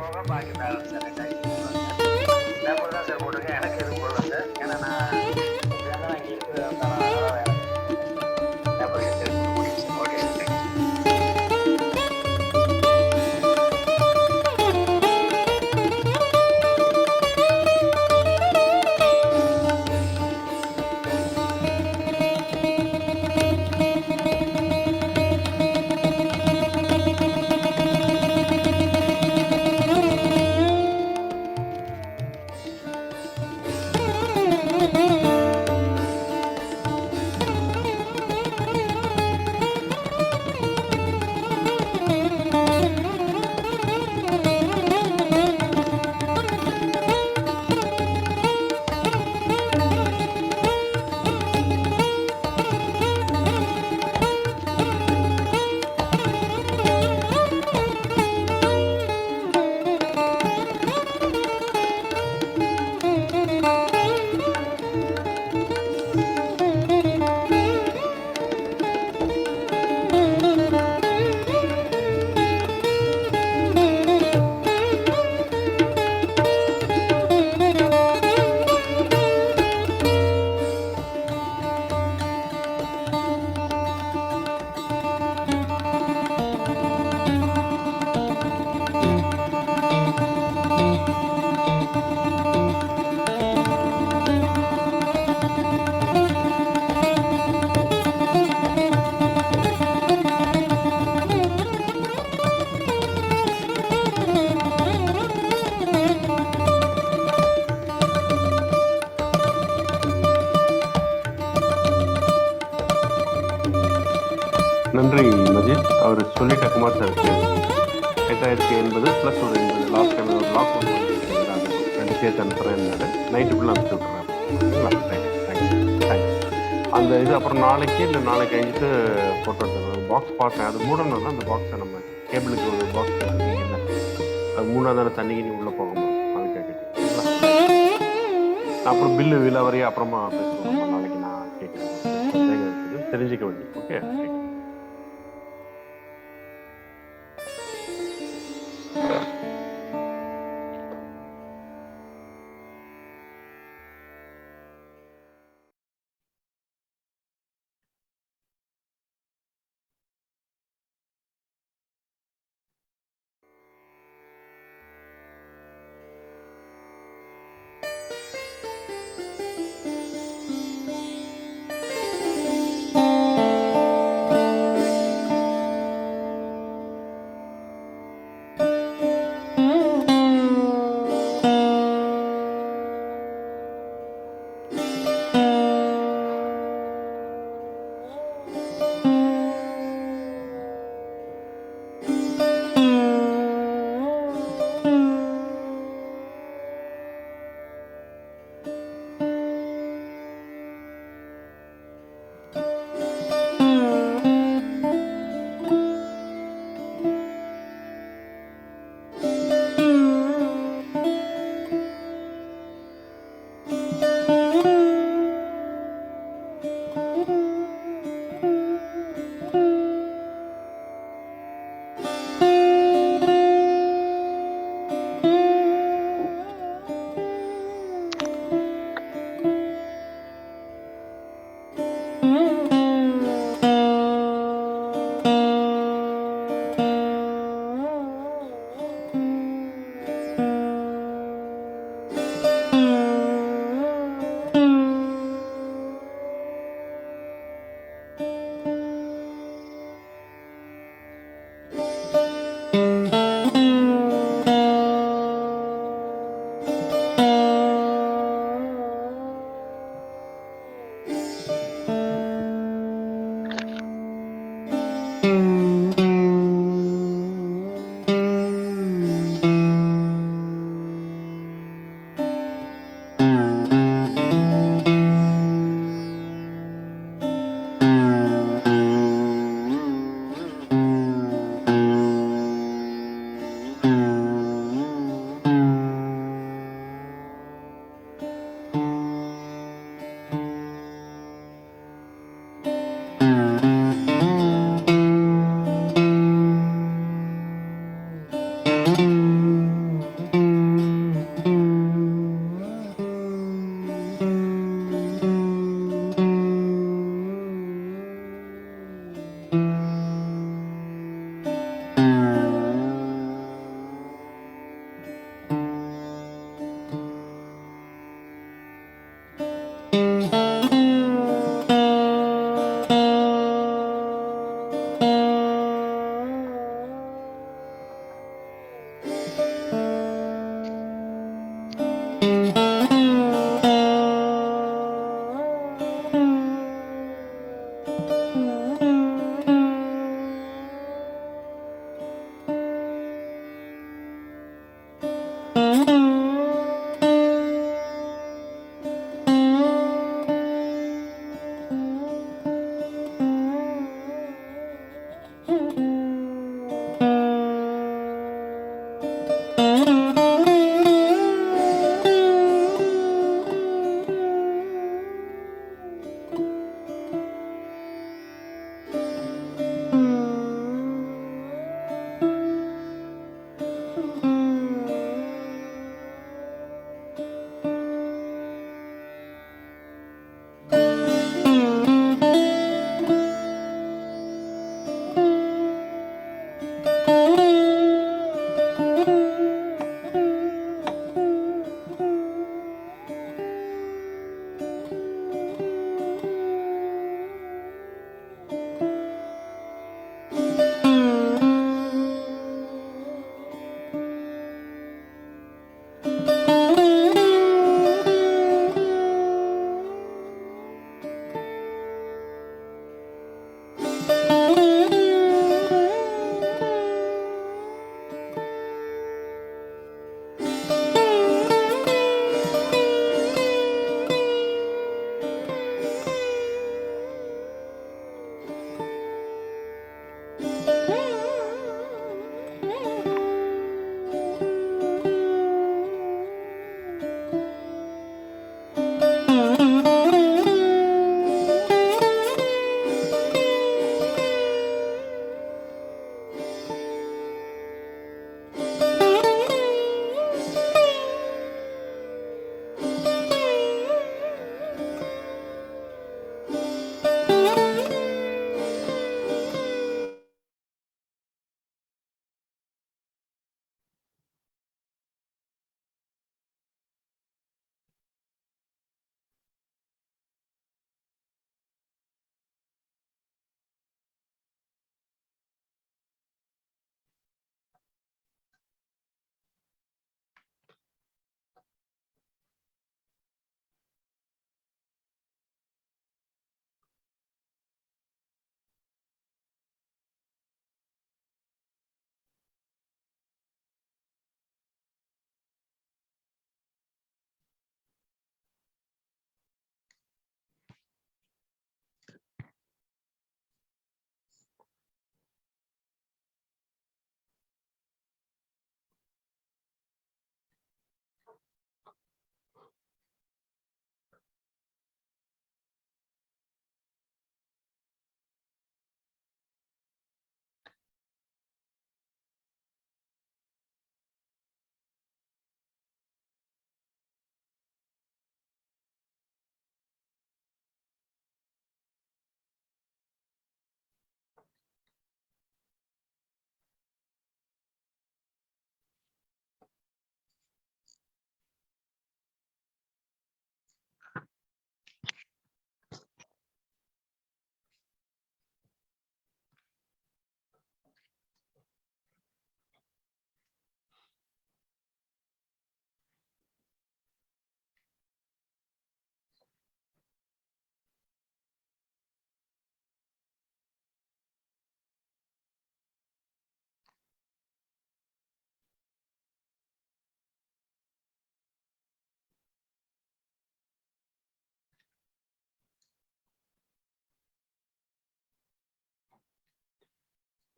போக பாக்கி பேலன்ஸ் ரெண்டு ஐடி போடுவாங்க. பேப்பர் தான் சார் போட்டிருக்கேன். எனக்கு எதுவும் போடல சார். ஏன்னா நான் இப்படி இருந்தால் நான் இங்கே இருக்கிறது தான் அதனால பேப்பர் எடுத்து முடியும் சார். Okay sir, thank you. நன்றி மஜித். அவர் சொல்லிட்ட குமார் சாருக்கு 8080 ப்ளஸ் ஒரு 80 லாஸ்ட் டைம் ஒரு லாக் ஒன்று ரெண்டு சேர்த்து அனுப்புகிறேன். நைட்டுக்குள்ளே அனுப்பிச்சி விட்றேன். தேங்க்ஸ். அந்த இது அப்புறம் நாளைக்கு இல்லை நாளைக்கு கழிஞ்சிட்டு போட்டு எடுத்துக்கிறேன். பாக்ஸ் பார்த்தேன், அது மூடணும்னா அந்த பாக்ஸை நம்ம கேபிளுக்கு ஒரு பாக்ஸ் இல்லை அது மூணாவது தண்ணிக்கு நீ உள்ளே போகணும். அதுக்காக கேட்டீங்களா? அப்புறம் பில்லு விலாவரியாக அப்புறமா பேசுவோம். நாளைக்கு நான் கேட்குறேன். தெரிஞ்சுக்க வேண்டிய. ஓகே.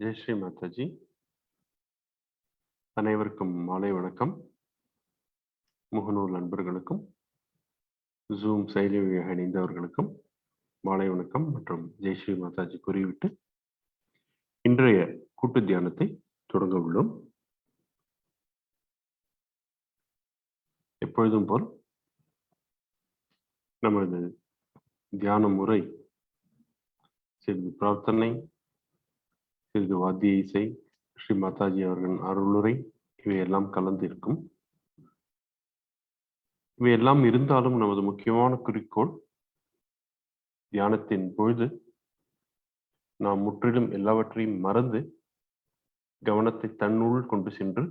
ஜெய் ஸ்ரீ மாதாஜி. அனைவருக்கும் மாலை வணக்கம். முகநூல் நண்பர்களுக்கும் ஜூம் செயலி வழியாக இணைந்தவர்களுக்கும் மாலை வணக்கம் மற்றும் ஜெய் ஸ்ரீ மாதாஜி கூறிவிட்டு இன்றைய கூட்டு தியானத்தை தொடங்க உள்ளோம். எப்பொழுதும் போல் நமது தியான முறை சிறிது பிரார்த்தனை, சிறிது வாத்திய இசை, ஸ்ரீ மாதாஜி அவர்களின் அருளுரை இவையெல்லாம் கலந்து இருக்கும். இவையெல்லாம் இருந்தாலும் நமது முக்கியமான குறிக்கோள் தியானத்தின் பொழுது நாம் முற்றிலும் எல்லாவற்றையும் மறந்து கவனத்தை தன்னுள் கொண்டு சென்று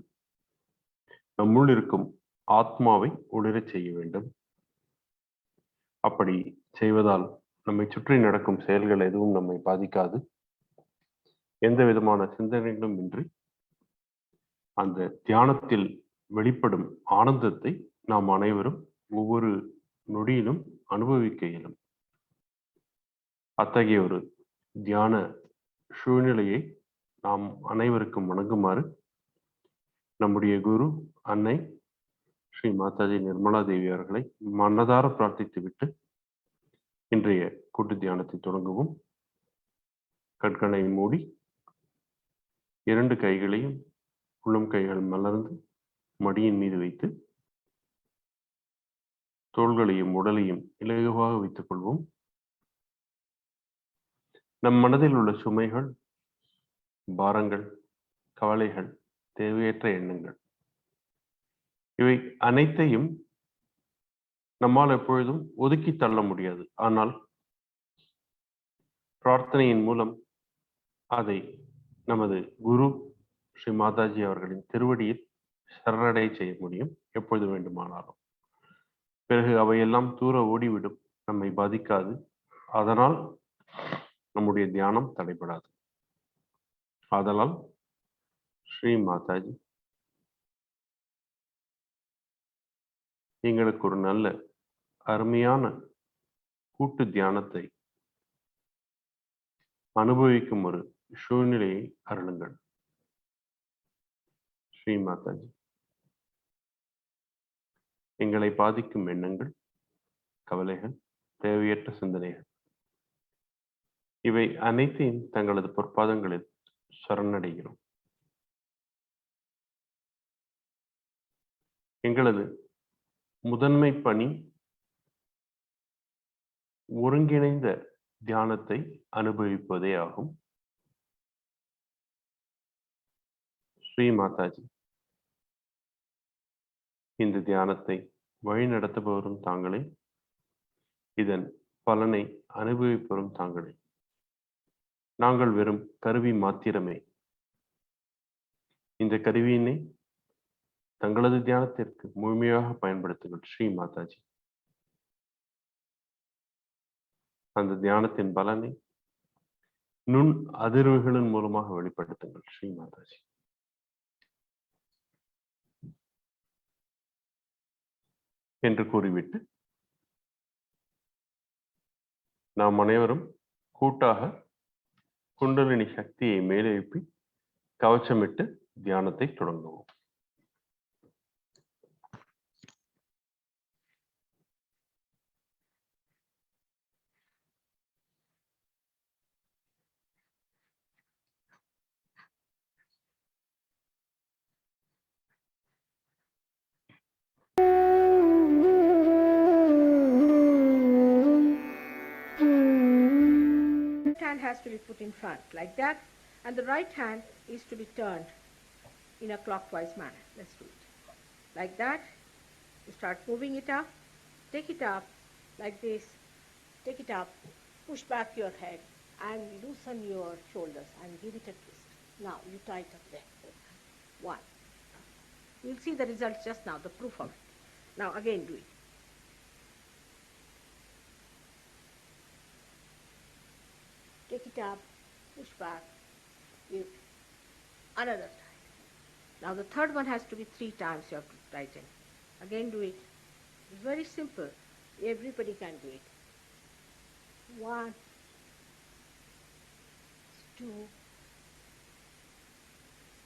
நம்முள் இருக்கும் ஆத்மாவை ஒளிரச் செய்ய வேண்டும். அப்படி செய்வதால் நம்மை சுற்றி நடக்கும் செயல்கள் எதுவும் நம்மை பாதிக்காது. எந்த விதமான சிந்தனைகளும் இன்றி அந்த தியானத்தில் வெளிப்படும் ஆனந்தத்தை நாம் அனைவரும் ஒவ்வொரு நொடியிலும் அனுபவிக்க இயலும். அத்தகைய ஒரு தியான சூழ்நிலையை நாம் அனைவருக்கும் வணங்குமாறு நம்முடைய குரு அன்னை ஸ்ரீ மாதாஜி நிர்மலா தேவி அவர்களை மனதார பிரார்த்தித்துவிட்டு இன்றைய கூட்டு தியானத்தை தொடங்குவோம். கண்களை மூடி 2 கைகளையும் உள்ளம் கைகள் மலர்ந்து மடியின் மீது வைத்து தோள்களையும் உடலையும் இலகுவாக வைத்துக் கொள்வோம். நம் மனதில் உள்ள சுமைகள், பாரங்கள், கவலைகள், தேவையற்ற எண்ணங்கள் இவை அனைத்தையும் நம்மால் எப்பொழுதும் ஒதுக்கி தள்ள முடியாது. ஆனால் பிரார்த்தனையின் மூலம் அதை நமது குரு ஸ்ரீ மாதாஜி அவர்களின் திருவடியில் சரணடை செய்ய முடியும் எப்பொழுது வேண்டுமானாலும். பிறகு அவையெல்லாம் தூர ஓடிவிடும், நம்மை பாதிக்காது. அதனால் நம்முடைய தியானம் தடைபடாது. ஆதலால் ஸ்ரீ மாதாஜி எங்களுக்கு ஒரு நல்ல அருமையான கூட்டு தியானத்தை அனுபவிக்கும் ஒரு சூழ்நிலையை அருளுங்கள். ஸ்ரீ மாதாஜி, எங்களை பாதிக்கும் எண்ணங்கள், கவலைகள், தேவையற்ற சிந்தனைகள் இவை அனைத்தையும் தங்களது பொற்பாதங்களில் சரணடைகிறோம். எங்களது முதன்மை பணி ஒருங்கிணைந்த தியானத்தை அனுபவிப்பதே ஆகும். ஸ்ரீ மாதாஜி, இந்த தியானத்தை வழிநடத்துபவரும் தாங்களே, இதன் பலனை அனுபவிப்பவரும் தாங்களே. நாங்கள் வெறும் கருவி மாத்திரமே. இந்த கருவியினை தங்களது தியானத்திற்கு முழுமையாக பயன்படுத்துங்கள். ஸ்ரீ மாதாஜி, அந்த தியானத்தின் பலனை நுண் அதிர்வுகளின் மூலமாக வெளிப்படுத்துங்கள். ஸ்ரீ மாதாஜி, என்று கூறிவிட்டு நாம் அனைவரும் கூட்டாக குண்டலினி சக்தியை மேலெழுப்பி கவச்சமிட்டு தியானத்தை தொடங்குவோம். Hand has to be put in front like that, and the right hand is to be turned in a clockwise manner. Let's do it like that. You start moving it up, take it up like this, take it up, push back your head and loosen your shoulders and give it a twist. Now you tie it up there. 1. You'll see the results just now, the proof of it. Now again do it. Take it up, push back, give another time. Now the third one has to be 3 times you have to tighten. Again do it. It's very simple. Everybody can do it. 1, 2,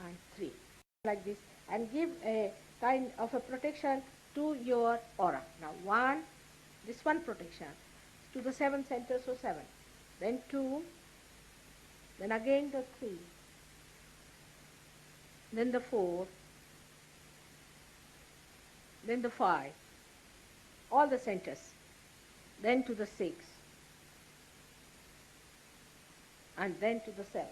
and 3. Like this. And give a kind of a protection to your aura. Now 1, this one protection to the 7 centers, so 7. Then 2, then again the 3, then the 4, then the 5, all the centers, then to the 6, and then to the 7.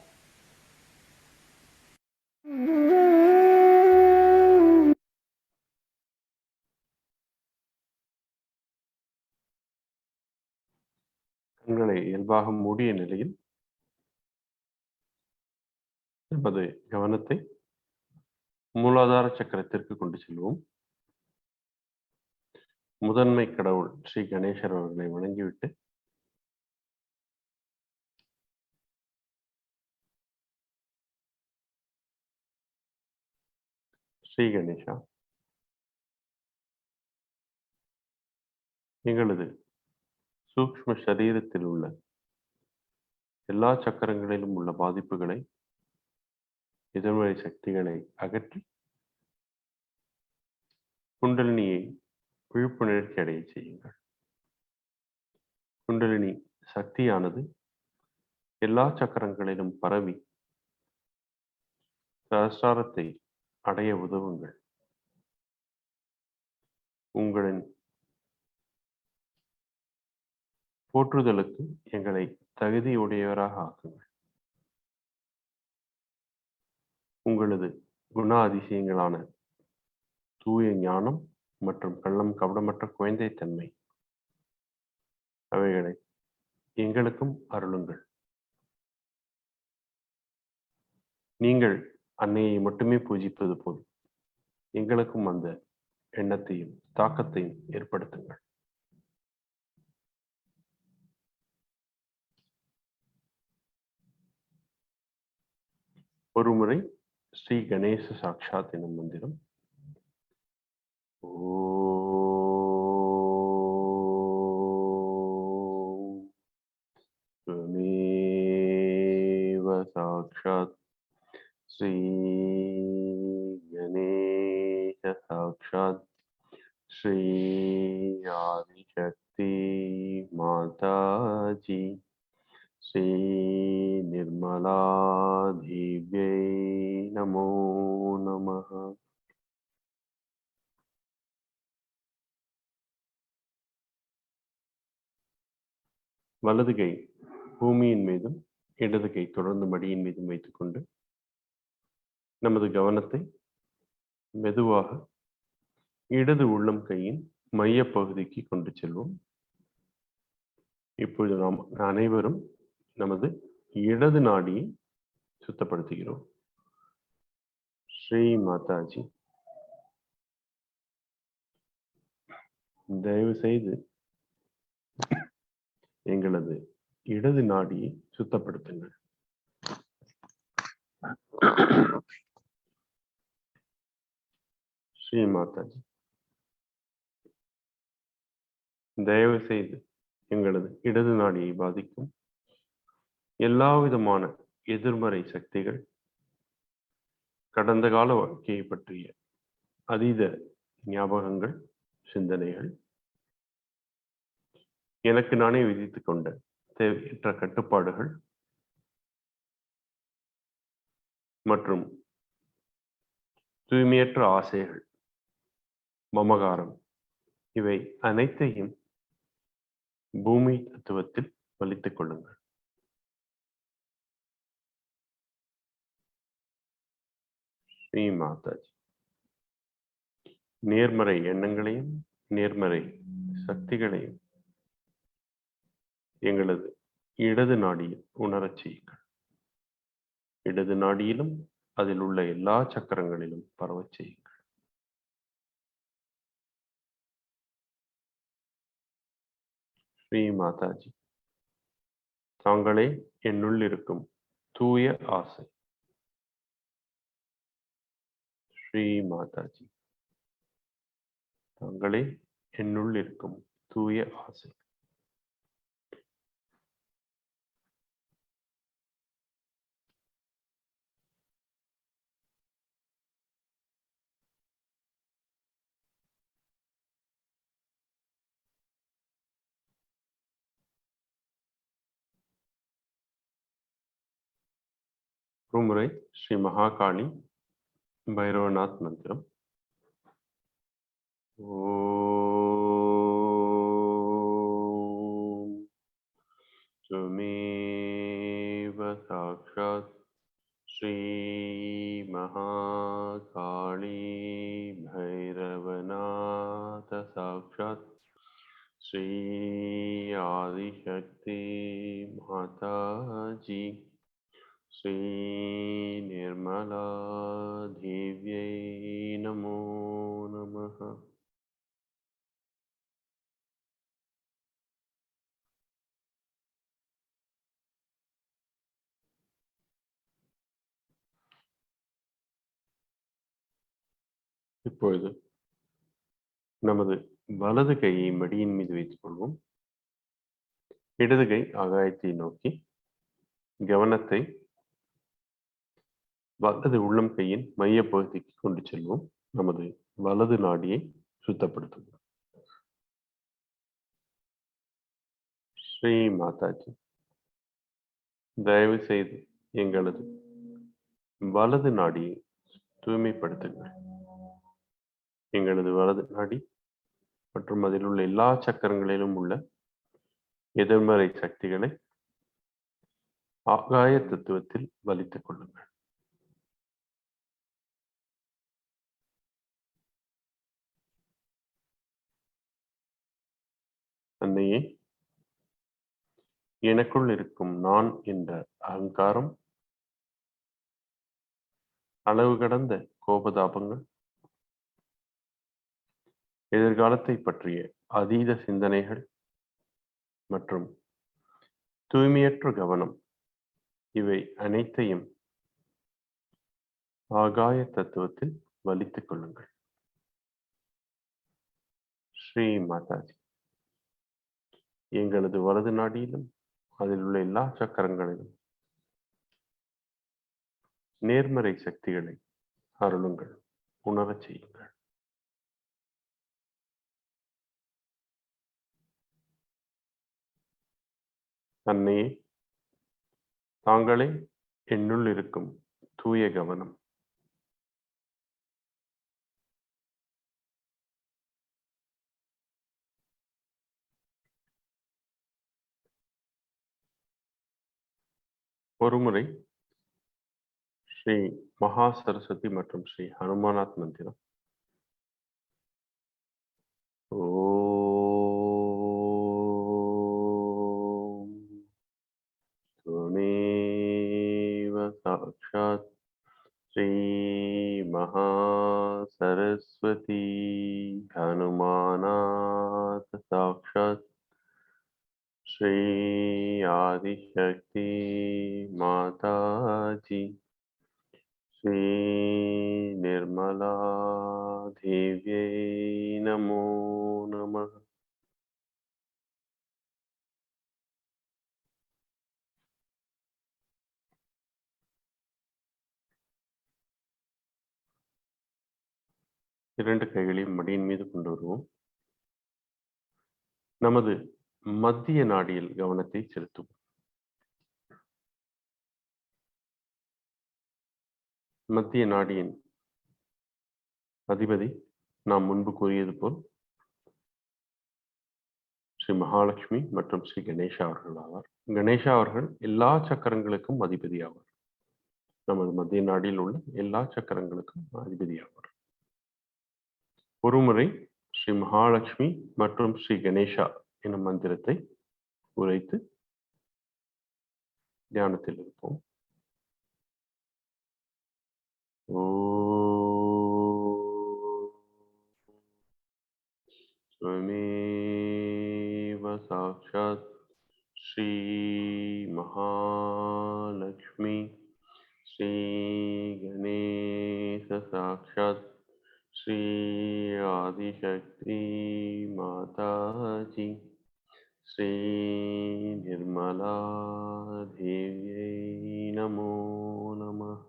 கண்களை இயல்பாக மூடிய நிலையில் நமது கவனத்தை மூலாதார சக்கரத்திற்கு கொண்டு செல்வோம். முதன்மை கடவுள் ஸ்ரீ கணேசர் அவர்களை வணங்கிவிட்டு ஸ்ரீ கணேசா, எங்களது சூக்ஷ்ம சரீரத்தில் உள்ள எல்லா சக்கரங்களிலும் உள்ள பாதிப்புகளை, எதிர்மறை சக்திகளை அகற்றி குண்டலினியை விழிப்புணர்ச்சி அடைய செய்யுங்கள். குண்டலினி சக்தியானது எல்லா சக்கரங்களிலும் பரவி சஹஸ்ராரத்தை அடைய உதவுங்கள். உங்களின் போற்றுதலுக்கு எங்களை தகுதியுடையவராக ஆக்குங்கள். உங்களது குண அதிசயங்களான தூய ஞானம் மற்றும் கள்ளம் கபடமற்ற குழந்தைத்தன்மை அவைகளை எங்களுக்கும் அருளுங்கள். நீங்கள் அன்னையை மட்டுமே பூஜிப்பது போல் எங்களுக்கும் அந்த எண்ணத்தையும் தாக்கத்தையும் ஏற்படுத்துங்கள். ஒருமுறை ஸ்ரீ கணேச சாட்சாத் எனும் மந்திரம் त्वमेव साक्षात् श्री गणेश साक्षात् श्री आदिशक्ति माताजी श्री निर्मला देव्यै नमो नमः. வலது கை பூமியின் மீதும் இடது கை தொடர்ந்து மடியின் மீதும் வைத்துக்கொண்டு நமது கவனத்தை மெதுவாக இடது உள்ளம் கையின் மைய பகுதிக்கு கொண்டு செல்வோம். இப்பொழுது நாம் அனைவரும் நமது இடது நாடியை சுத்தப்படுத்துகிறோம். ஸ்ரீ மாதாஜி, தயவு செய்து எங்களது இடது நாடியை சுத்தப்படுத்துங்கள். ஸ்ரீ மாதாஜி, தயவு செய்து எங்களது இடது நாடியை பாதிக்கும் எல்லா விதமான எதிர்மறை சக்திகள், கடந்த கால வாழ்க்கையை பற்றிய அதீத ஞாபகங்கள், சிந்தனைகள், எனக்கு நானே விதித்துக் கொண்ட தேவையற்ற கட்டுப்பாடுகள் மற்றும் தூய்மையற்ற ஆசைகள், மமகாரம், இவை அனைத்தையும் பூமி தத்துவத்தில் வலித்துக் கொள்ளுங்கள். ஸ்ரீ மாதாஜி, நேர்மறை எண்ணங்களையும் நேர்மறை சக்திகளையும் எங்களது இடது நாடியில் உணரச் செய்யுங்கள். இடது நாடியிலும் அதில் உள்ள எல்லா சக்கரங்களிலும் பரவச் செய்யுங்கள். ஸ்ரீ மாதாஜி, தாங்களே என்னுள் இருக்கும் தூய ஆசை. ஸ்ரீ மாதாஜி, தாங்களே என்னுள் இருக்கும் தூய ஆசை. ஒருமுறை ஸ்ரீ மகாகாளி பைரவநாத் மந்திரம். ஓம் त्वमेव साक्षात् श्री महाकाली भैरवनाथ साक्षात् श्री आदिशक्ति माताजी श्री निर्मला देव्यै नमो नमः. இப்பொழுது நமது வலது கையை மடியின் மீது வைத்துக் கொள்வோம். இடது கை ஆகாயத்தை நோக்கி. கவனத்தை வலது உள்ளம் கையின் மைய பகுதிக்கு கொண்டு செல்வோம். நமது வலது நாடியை சுத்தப்படுத்துவோம். ஸ்ரீ மாதாஜி, தயவு செய்து எங்களது வலது நாடியை தூய்மைப்படுத்துங்கள். எங்களது வலது நாடி மற்றும் அதில் உள்ள எல்லா சக்கரங்களிலும் உள்ள எதிர்மறை சக்திகளை ஆகாய தத்துவத்தில் வலித்துக் கொள்ளுங்கள். அன்னையே, எனக்குள் இருக்கும் நான் என்ற அகங்காரம், அளவு கடந்த கோபதாபங்கள், எதிர்காலத்தை பற்றிய அதீத சிந்தனைகள் மற்றும் தூய்மையற்ற கவனம், இவை அனைத்தையும் ஆகாய தத்துவத்தில் வலித்துக் கொள்ளுங்கள். ஸ்ரீ மாதாஜி, எங்களது வலது நாடியிலும் அதில் உள்ள எல்லா சக்கரங்களிலும் நேர்மறை சக்திகளை அருளுங்கள், உணரச் செய்யுங்கள். அன்னையே, தாங்களே என்னுள் இருக்கும் தூய கவனம். ஒருமுறை ஸ்ரீ மகா சரஸ்வதி மற்றும் ஸ்ரீ ஹனுமானாத் மந்திரம். ஓம் त्वमेव साक्षात् श्री महा सरस्वती हनुमानात् साक्षात् श्री आदिशक्ति माताजी श्री निर्मला देव्यै नमो नमः. இரண்டு கைகளையும் மடியின் மீது கொண்டு வருவோம். நமது மத்திய நாடியில் கவனத்தை செலுத்துவோம். மத்திய நாடியின் அதிபதி நாம் முன்பு கூறியது போல் ஸ்ரீ மகாலட்சுமி மற்றும் ஸ்ரீ கணேஷா அவர்கள் ஆவார். கணேஷா அவர்கள் எல்லா சக்கரங்களுக்கும் அதிபதி ஆவார். நமது மத்திய நாடியில் உள்ள எல்லா சக்கரங்களுக்கும் அதிபதி ஆவார். ஒருமுறை ஸ்ரீ மகாலட்சுமி மற்றும் ஸ்ரீ கணேஷா எனும் மந்திரத்தை உரைத்து தியானத்தில் இருப்போம். त्वमेव साक्षात् श्री महालक्ष्मी श्री गणेश साक्षात् श्री आदिशक्ति माताजी श्री निर्मला देव्यै नमो नमः.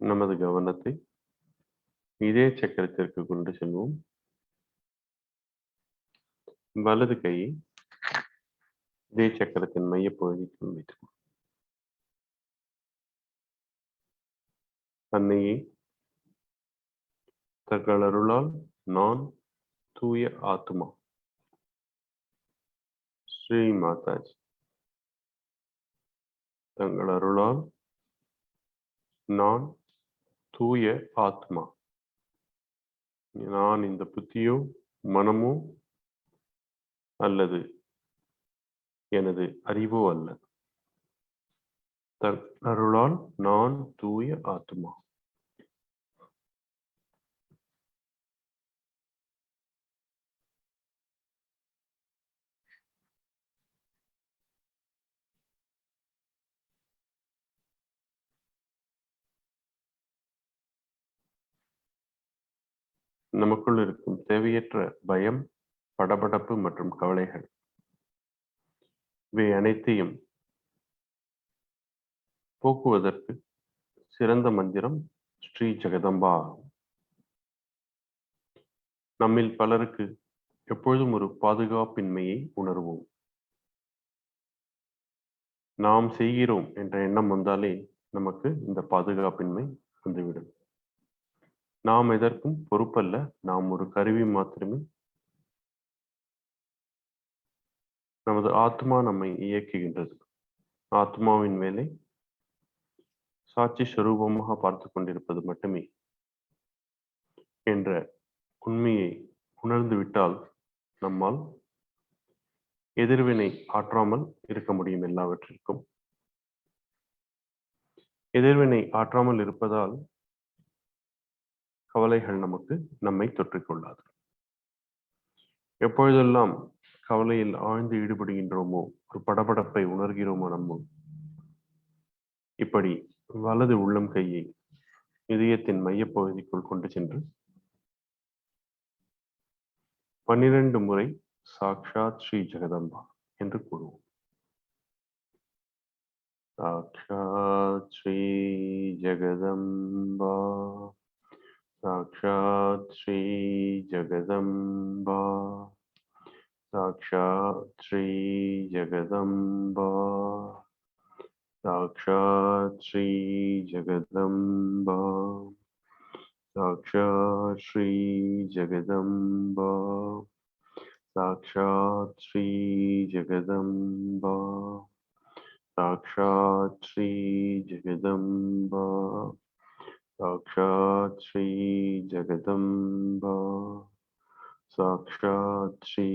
நமது கவனத்தை இதே சக்கரத்திற்கு கொண்டு செல்வோம். வலது கையை இதே சக்கரத்தின் மையப்பகுதிக்கு வைத்துக் அன்னையே, தங்கள் அருளால் நான் தூய ஆத்மா. ஸ்ரீ மாதாஜி, தங்கள் அருளால் நான் தூய ஆத்மா. நான் இந்த புத்தியோ மனமோ அல்லது எனது அறிவோ அல்ல. தன் அருளால் நான் தூய ஆத்மா. நமக்குள் இருக்கும் தேவையற்ற பயம், படபடப்பு மற்றும் கவலைகள், இவை அனைத்தையும் போக்குவதற்கு சிறந்த மந்திரம் ஸ்ரீ ஜெகதம்பா. நம்மில் பலருக்கு எப்பொழுதும் ஒரு பாதுகாப்பின்மையை உணர்வோம். நாம் செய்கிறோம் என்ற எண்ணம் வந்தாலே நமக்கு இந்த பாதுகாப்பின்மை வந்துவிடும். நாம் எதற்கும் பொறுப்பல்ல, நாம் ஒரு கருவி மாத்திரமே. நமது ஆத்மா நம்மை இயக்குகின்றது. ஆத்மாவின் வேலை சாட்சி ஸ்வரூபமாக பார்த்து கொண்டிருப்பது மட்டுமே என்ற உண்மையை உணர்ந்து விட்டால் நம்மால் எதிர்வினை ஆற்றாமல் இருக்க முடியும். எல்லாவற்றிற்கும் எதிர்வினை ஆற்றாமல் இருப்பதால் கவலைகள் நம்மை தொற்றிக்கொள்ளாது. எப்பொழுதெல்லாம் கவலையில் ஆழ்ந்து ஈடுபடுகின்றோமோ, ஒரு படபடப்பை உணர்கிறோமோ, நம்ம இப்படி வலது உள்ளம் கையை இதயத்தின் மையப்பகுதிக்குள் கொண்டு சென்று 12 முறை சாக்ஷாத் ஸ்ரீ ஜெகதம்பா என்று கூறுவோம். சாக்ஷாத் ஸ்ரீ ஜெகதம்பா, சாக்ஷாத் ஸ்ரீ ஜெகதம்பா, சாக்ஷாத் ஸ்ரீ ஜெகதம்பா, சாக்ஷாத் ஸ்ரீ ஜெகதம்பா, சாக்ஷாத் ஸ்ரீ ஜெகதம்பா, சாக்ஷாத் ஸ்ரீ ஜெகதம்பா, சாக்ஷாத் ஸ்ரீ ஜெகதம்பா, சாக்ஷாத் ஸ்ரீ ஜெகதம்பா, சாக்ஷாத் ஸ்ரீ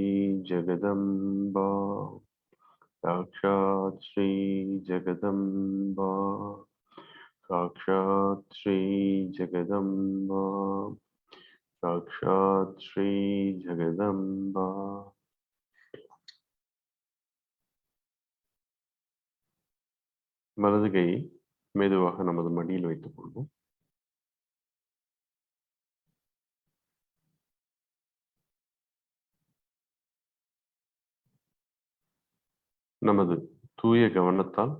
ஜெகதம்பா, சாக்ஷாத் ஸ்ரீ ஜெகதம்பா, சாக்ஷாத் ஸ்ரீ ஜெகதம்பா, சாக்ஷாத் ஸ்ரீ ஜெகதம்பா. வலது கையை மெதுவாக நமது மடியில் வைத்துக் கொள்வோம். நமது தூய கவனத்தால்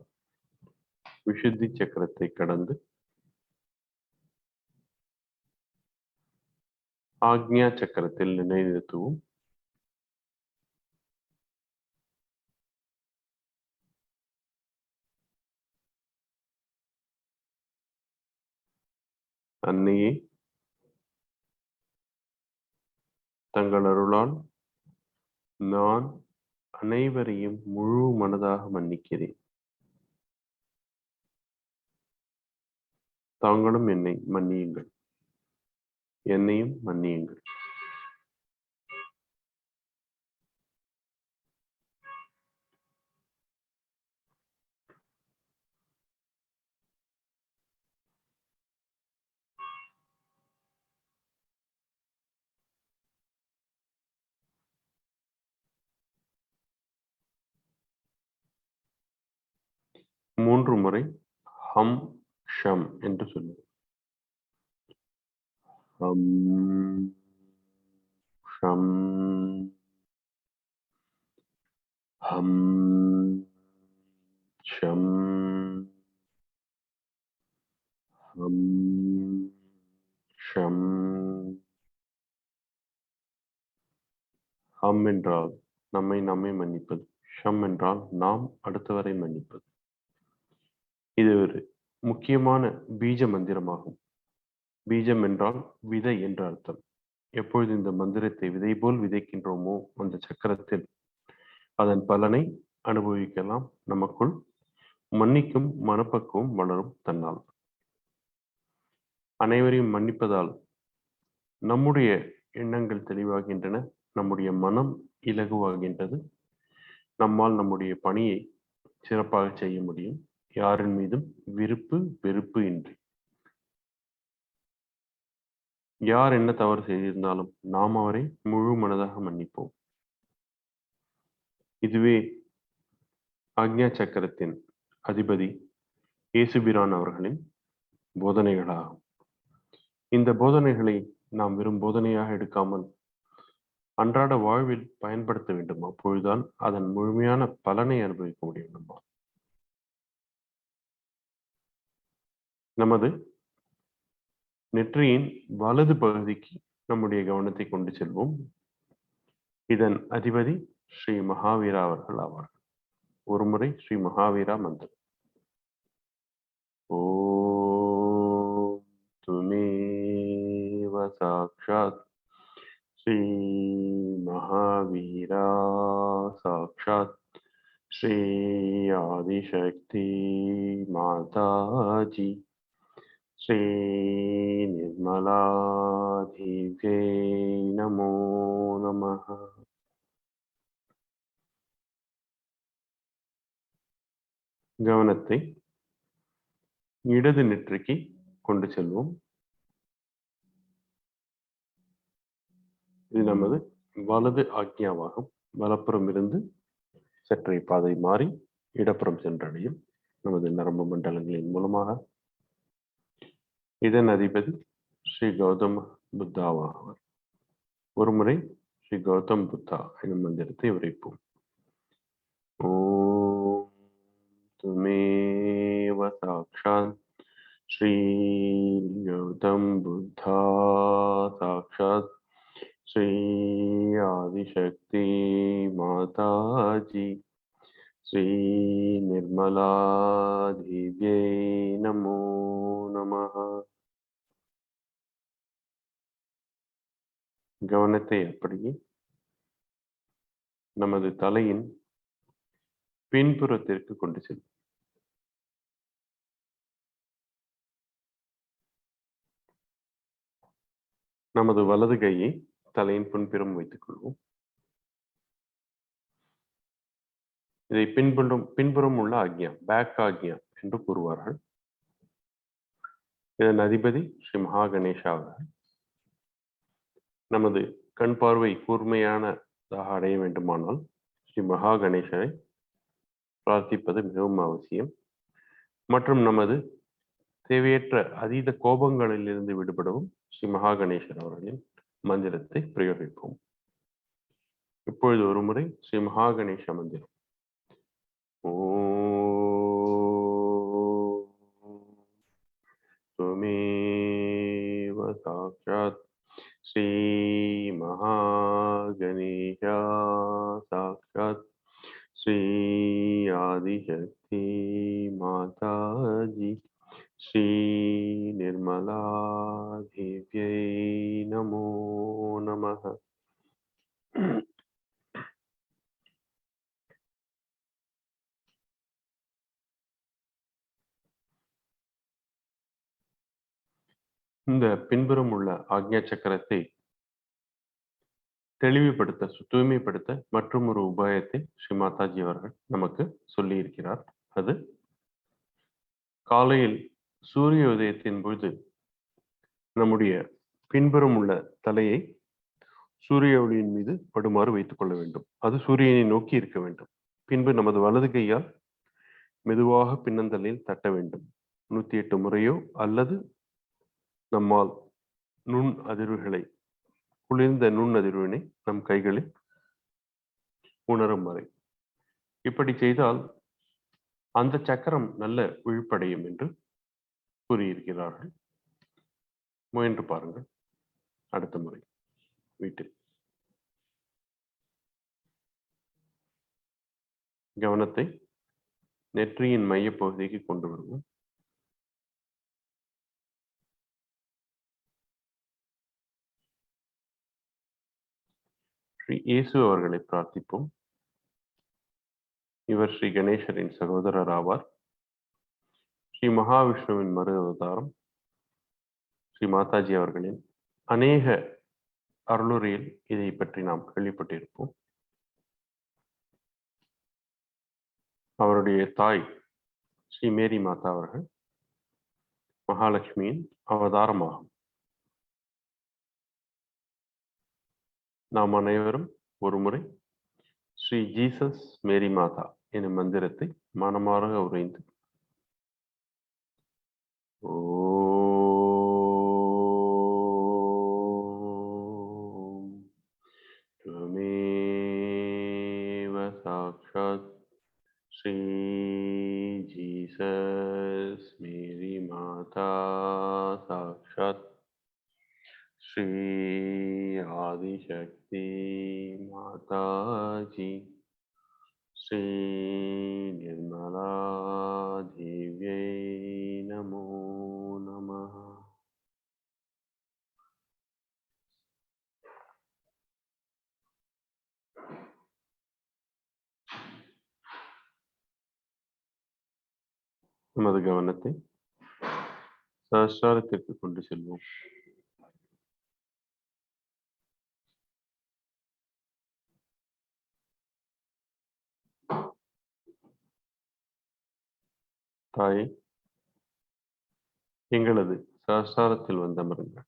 விசுத்தி சக்கரத்தை கடந்து ஆக்ஞா சக்கரத்தில் நிலைநிறுத்துவோம். அன்னையே, தங்கள் அருளால் நான் அனைவரையும் முழு மனதாக மன்னிக்கிறேன். தாங்களும் என்னை மன்னியுங்கள், என்னையும் மன்னியுங்கள். மூன்று முறை ஹம் ஷம் என்று சொல்லுவோம். ஹம் ஷம் ஹம் ஷம் ஹம் ஷம். ஹம் என்றால் நம்மை நாமே மன்னிப்பது, ஷம் என்றால் நாம் அடுத்தவரை மன்னிப்பது. இது ஒரு முக்கியமான பீஜ மந்திரமாகும். பீஜம் என்றால் விதை என்ற அர்த்தம். எப்பொழுது இந்த மந்திரத்தை விதை போல் விதைக்கின்றோமோ அந்த சக்கரத்தில் அதன் பலனை அனுபவிக்கலாம். நமக்குள் மன்னிக்கும் மனப்பக்குவம் வளரும் தன்னால். அனைவரையும் மன்னிப்பதால் நம்முடைய எண்ணங்கள் தெளிவாகின்றன, நம்முடைய மனம் இலகுவாகின்றது. நம்மால் நம்முடைய பணியை சிறப்பாக செய்ய முடியும். யாரின் மீதும் விருப்பு வெறுப்பு இன்றி. யார் என்ன தவறு செய்திருந்தாலும் நாம் அவரை முழு மனதாக மன்னிப்போம். இதுவே ஆக்ஞா சக்கரத்தின் அதிபதி இயேசுபிரான் அவர்களின் போதனைகளாகும். இந்த போதனைகளை நாம் வெறும் போதனையாக எடுக்காமல் அன்றாட வாழ்வில் பயன்படுத்த வேண்டும். அப்பொழுதுதான் அதன் முழுமையான பலனை அனுபவிக்க முடியும். நமது நெற்றியின் வலது பகுதிக்கு நம்முடைய கவனத்தை கொண்டு செல்வோம். இதன் அதிபதி ஸ்ரீ மகாவீரா அவர்கள் ஆவார்கள். ஒருமுறை ஸ்ரீ மகாவீரா மந்திரம். ஓம் துமேவ சாக்ஷாத் ஸ்ரீ மகாவீரா சாக்ஷாத் ஸ்ரீ ஆதிசக்தி மாதாஜி ஸ்ரீ நிர்மலா தேவ்யை நமோ நமः. கவனத்தை இடது நெற்றிக்கு கொண்டு செல்வோம். இது நமது வலது ஆக்ஞாவாகும். வலப்புறம் இருந்து சற்றே பாதை மாறி இடப்புறம் சென்றடையும் நமது நரம்பு மண்டலங்களின் மூலமாக. இதன் அதிபதி ஸ்ரீ கௌதம புத்தாவாவார். ஒருமுறை ஸ்ரீ கௌதம் புத்தா எனும் மந்திரத்தை உரைப்போம். ஓம் துமேவ சாக்ஷாத் ஸ்ரீ கௌதம் புத்தா சாக்ஷாத் ஸ்ரீ ஆதிசக்தி மாதாஜி ஸ்ரீ நிர்மலா தேவ்யை நமோ நமः. கவனத்தை அப்படியே நமது தலையின் பின்புறத்திற்கு கொண்டு செல்லும். நமது வலது கையை தலையின் பின்புறம் வைத்துக் கொள்வோம். இதை பின்புறம் உள்ள ஆக்ஞா, பேக் ஆக்ஞா என்று கூறுவார்கள். இதன் அதிபதி ஸ்ரீ மகா கணேசா அவர்கள். நமது கண் பார்வை கூர்மையானதாக அடைய வேண்டுமானால் ஸ்ரீ மகா கணேசனை பிரார்த்திப்பது மிகவும் அவசியம். மற்றும் நமது தேவையற்ற அதீத கோபங்களில் இருந்து விடுபடவும் ஸ்ரீ மகா கணேசர் அவர்களின் மந்திரத்தை பிரயோகிப்போம். இப்பொழுது ஒரு முறை ஸ்ரீ மகா கணேச மந்திரம். ஓம் துமேவ சாக்ஷாத் ஸ்ரீ மகா கணேசா சாக்ஷாத் ஸ்ரீ ஆதிசக்தி மாதாஜி ஸ்ரீ நிர்மலா தேவ்யை நமோ நமः. இந்த பின்புறம் உள்ள ஆக்ஞா சக்கரத்தை தெளிவுபடுத்த, தூய்மைப்படுத்த மற்றும் ஒரு உபாயத்தை ஸ்ரீ மாதாஜி அவர்கள் நமக்கு சொல்லி இருக்கிறார். அது காலையில் சூரிய உதயத்தின் பொழுது நம்முடைய பின்புறம் உள்ள தலையை சூரிய ஒளியின் மீது படுமாறு வைத்துக் கொள்ள வேண்டும். அது சூரியனை நோக்கி இருக்க வேண்டும். பின்பு நமது வலது கையால் மெதுவாக பின்னந்தலையில் தட்ட வேண்டும். 108 முறையோ அல்லது நம்மால் நுண் அதிர்வுகளை, குளிர்ந்த நுண் அதிர்வினை நம் கைகளில் உணரும் வரை இப்படி செய்தால் அந்த சக்கரம் நல்ல விழிப்படையும் என்று கூறியிருக்கிறார்கள். முயன்று பாருங்கள். அடுத்த முறை வீட்டில் கவனத்தை நெற்றியின் மைய பகுதிக்கு கொண்டு வருவோம். ஸ்ரீ இயேசு அவர்களை பிரார்த்திப்போம். இவர் ஸ்ரீ கணேசரின் சகோதரர் ஆவார். ஸ்ரீ மகாவிஷ்ணுவின் மறு அவதாரம். ஸ்ரீ மாதாஜி அவர்களின் அநேக அருளுரையில் இதை பற்றி நாம் கேள்விப்பட்டிருப்போம். அவருடைய தாய் ஸ்ரீ மேரி மாதா அவர்கள் மகாலட்சுமியின் அவதாரமாகும். நாம் அனைவரும் ஒருமுறை ஸ்ரீ ஜீசஸ் மேரி மாதா எனும் மந்திரத்தை மனமாற உரைந்து ஓம் त्वमेव साक्षात् श्री जीसस मेरी माता साक्षात् श्री आदिशक्ति माता जी श्री निर्मला देव्यै नमो नमः. நமது கவனத்தை சஹஸ்ராரத்திற்கு கொண்டு செல்வோம். தாயே, எங்களது சஹஸ்ராரத்தில் வந்தமருங்கள்.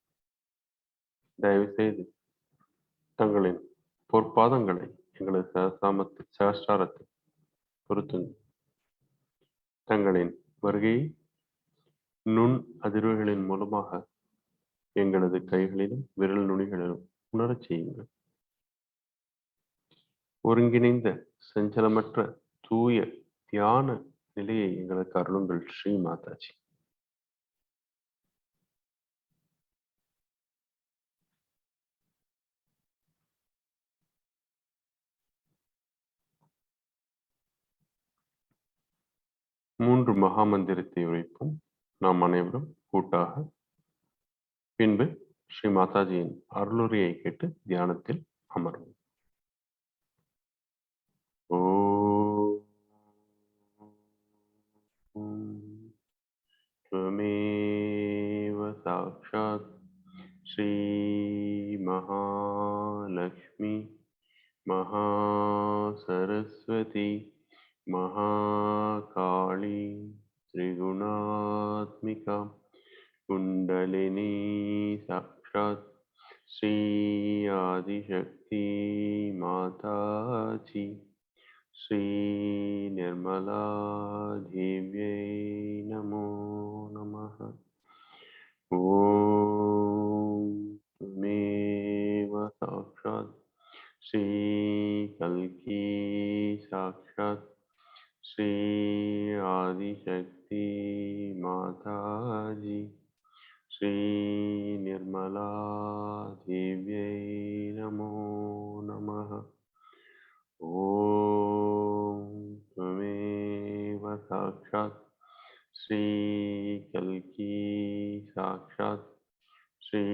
தயவு செய்து தங்களின் பொற்பாதங்களை எங்களது சஹஸ்ராரத்தில் பொருத்துங்கள். தங்களின் வருகையை நுண் அதிர்வுகளின் மூலமாக எங்களது கைகளிலும் விரல் நுனிகளிலும் உணரச் செய்யுங்கள். ஒருங்கிணைந்த சஞ்சலமற்ற தூய தியான நிலையை எங்களுக்கு அருளுங்கள் ஸ்ரீ மாதாஜி. மூன்று மகா மந்திரத்தை உரைப்போம் நாம் அனைவரும் கூட்டாக. பின்பு ஸ்ரீ மாதாஜியின் அருளுரையை கேட்டு தியானத்தில் அமர்வோம். त्वमेव साक्षात् श्री महालक्ष्मी महासरस्वती महाकाली त्रिगुणात्मिका कुण्डलिनी साक्षात् श्री आदिशक्ति माताजी श्री निर्मला देव्यै नमो नमः. ओम त्वमेव साक्षात् श्री कल्की साक्षात् श्री आदिशक्ति माताजी श्री निर्मला देव्यै नमो नमः. ओम त्वमेव साक्षात् श्री कल्की साक्षात् श्री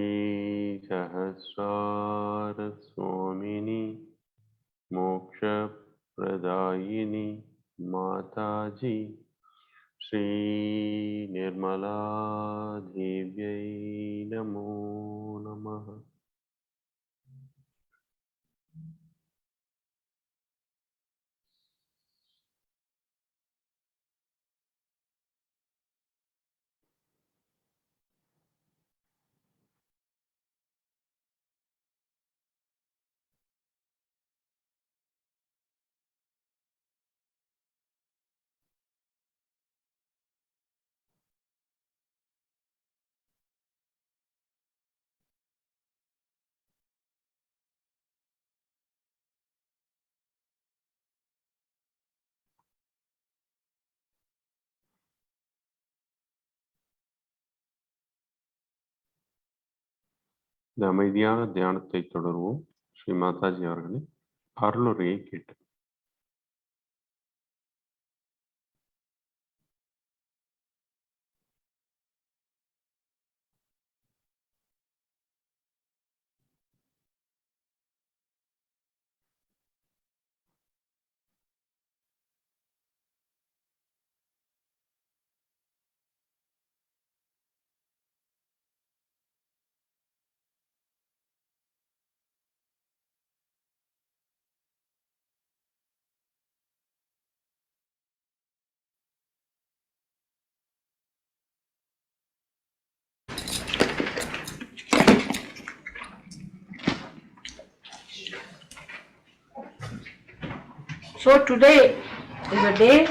सहस्रार स्वामिनी मोक्ष प्रदायिनी माताजी श्री निर्मला देव्यै नमो नमः. இந்த அமைதியான தியானத்தை தொடர்வோம். ஸ்ரீ மாதாஜி அவர்களின் அருளுரையை கேட்டு. So today is a day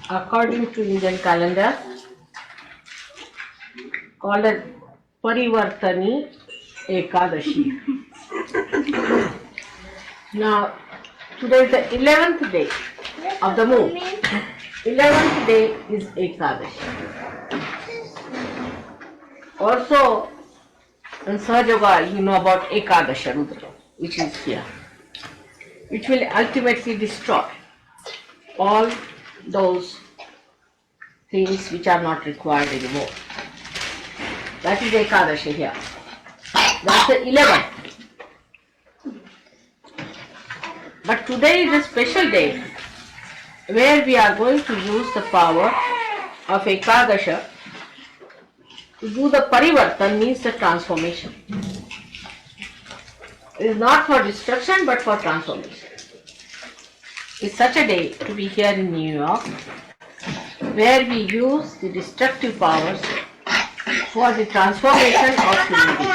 according to Indian calendar called as Parivartani Ekadashi. Now today is the 11th day of the moon. 11th day is Ekadashi. Also in Sahaja Yoga you know about Ekadasha Rudra, which is here, which will ultimately destroy all those things which are not required anymore. That is Ekadashi here. That's the 11th. But today is a special day where we are going to use the power of Ekadasha to do the parivartan, means the transformation. It is not for destruction but for transformation. It's such a day to be here in New York where we use the destructive powers for the transformation of humanity.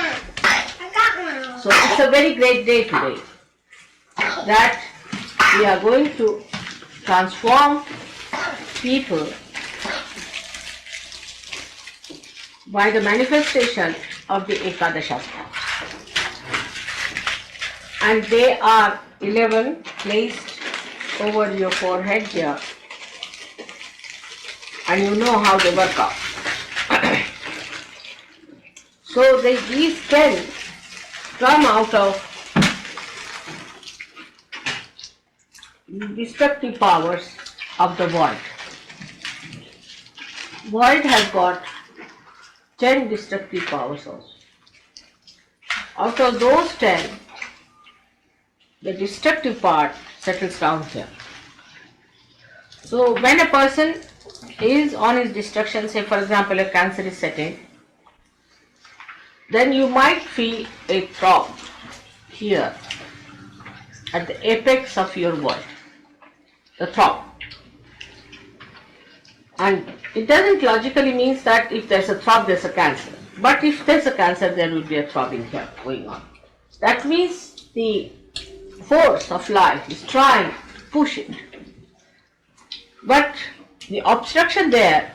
So it's a very great day today that we are going to transform people by the manifestation of the Ekadashastra. And they are 11 placed over your forehead here, and you know how they work out. So these can come out of destructive powers of the void. Void has got 10 destructive powers also. Out of those 10, the destructive part settles down here. So when a person is on his destruction, say for example a cancer is setting, then you might feel a throb here at the apex of your void, the throb. And it doesn't logically means that if there's a throb there's a cancer. But if there's a cancer there will be a throbbing here going on. That means the force of life is trying to push it. But the obstruction there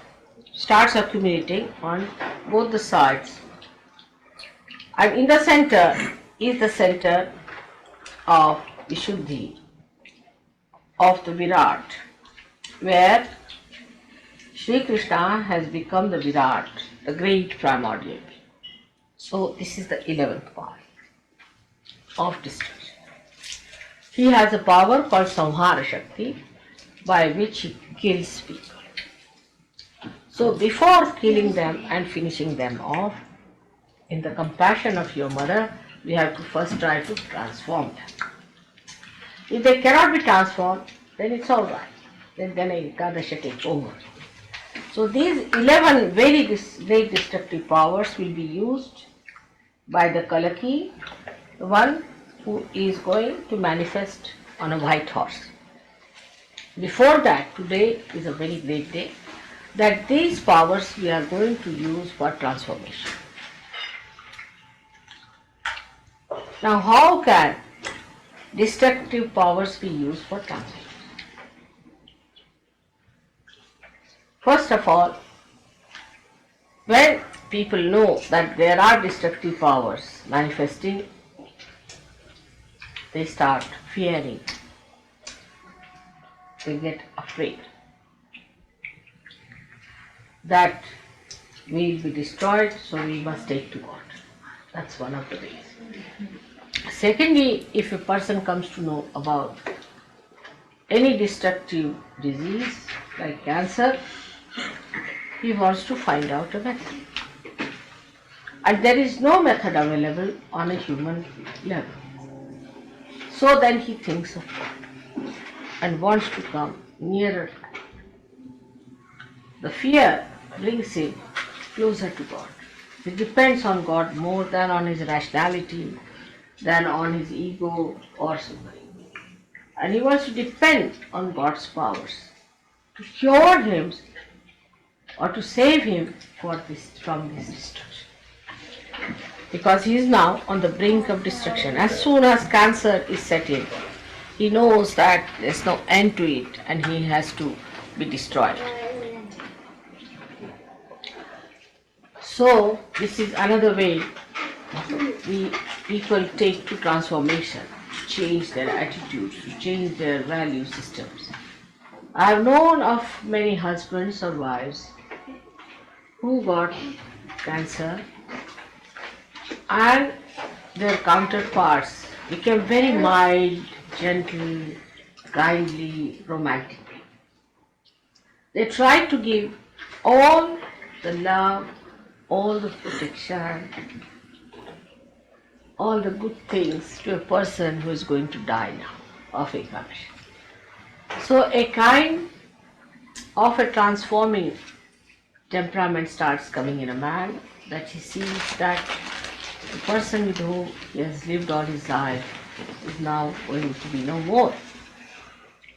starts accumulating on both the sides. And in the center is the center of Vishuddhi, of the Virat, where Sri Krishna has become the Virat, the great primordial. So this is the 11th part of destruction. He has a power called Samhara Shakti by which he kills people. So before killing them and finishing them off, in the compassion of your mother, we have to first try to transform them. If they cannot be transformed, then it's all right. Then Ekadasha takes over. So these 11 very great destructive powers will be used by the Kalaki, the one who is going to manifest on a white horse. Before that, today is a very great day, that these powers we are going to use for transformation. Now how can destructive powers be used for transformation? First of all, when people know that there are destructive powers manifesting, they start fearing. They get afraid that we will be destroyed, so we must take to God. That's one of the ways. Secondly, if a person comes to know about any destructive disease like cancer, he wants to find out a method. And there is no method available on a human level. So then he thinks of God and wants to come nearer. The fear brings him closer to God. He depends on God more than on his rationality, than on his ego or something. And he wants to depend on God's powers to cure him or to save him from this destruction. Because he is now on the brink of destruction. As soon as cancer is set in, He knows that there's no end to it and he has to be destroyed. So this is another way people take to transformation, to change their attitudes, to change their value systems. I have known of many husbands or wives who got cancer and their counterparts became very mild, gentle, kindly, romantic. They tried to give all the love, all the protection, all the good things to a person who is going to die now of Ekadashi. So a kind of a transforming temperament starts coming in a man, that he sees that the person with whom he has lived all his life is now going to be no more.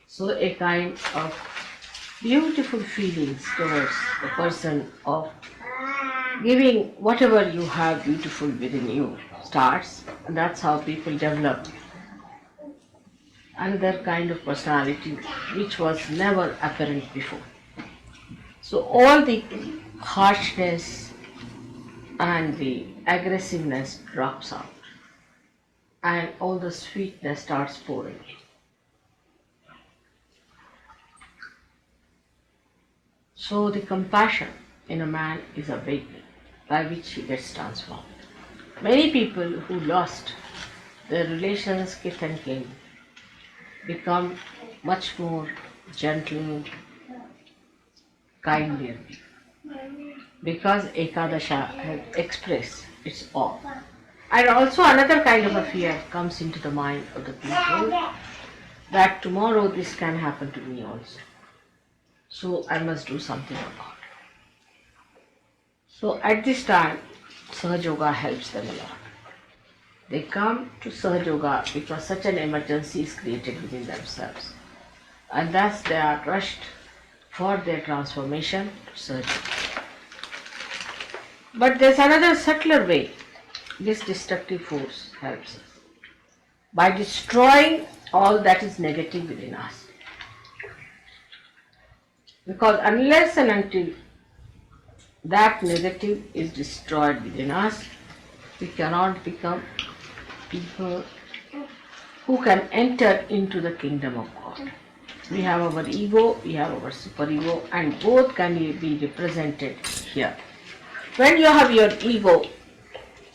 So a kind of beautiful feelings towards the person of giving whatever you have beautiful within you starts, and that's how people develop another kind of personality which was never apparent before. So all the harshness and the aggressiveness drops out and all the sweetness starts pouring in. So the compassion in a man is awakened, by which he gets transformed. Many people who lost their relations, kith and kin, become much more gentle, kindlier people, because Ekadasha has expressed its awe. And also another kind of a fear comes into the mind of the people, that tomorrow this can happen to me also. So I must do something about it. So at this time, Sahaja Yoga helps them a lot. They come to Sahaja Yoga because such an emergency is created within themselves. And thus they are rushed for their transformation to Sahaja Yoga. But there's another subtler way this destructive force helps us. By destroying all that is negative within us. Because unless and until that negative is destroyed within us, we cannot become people who can enter into the kingdom of God. We have our ego, we have our superego, and both can be represented here. When you have your ego,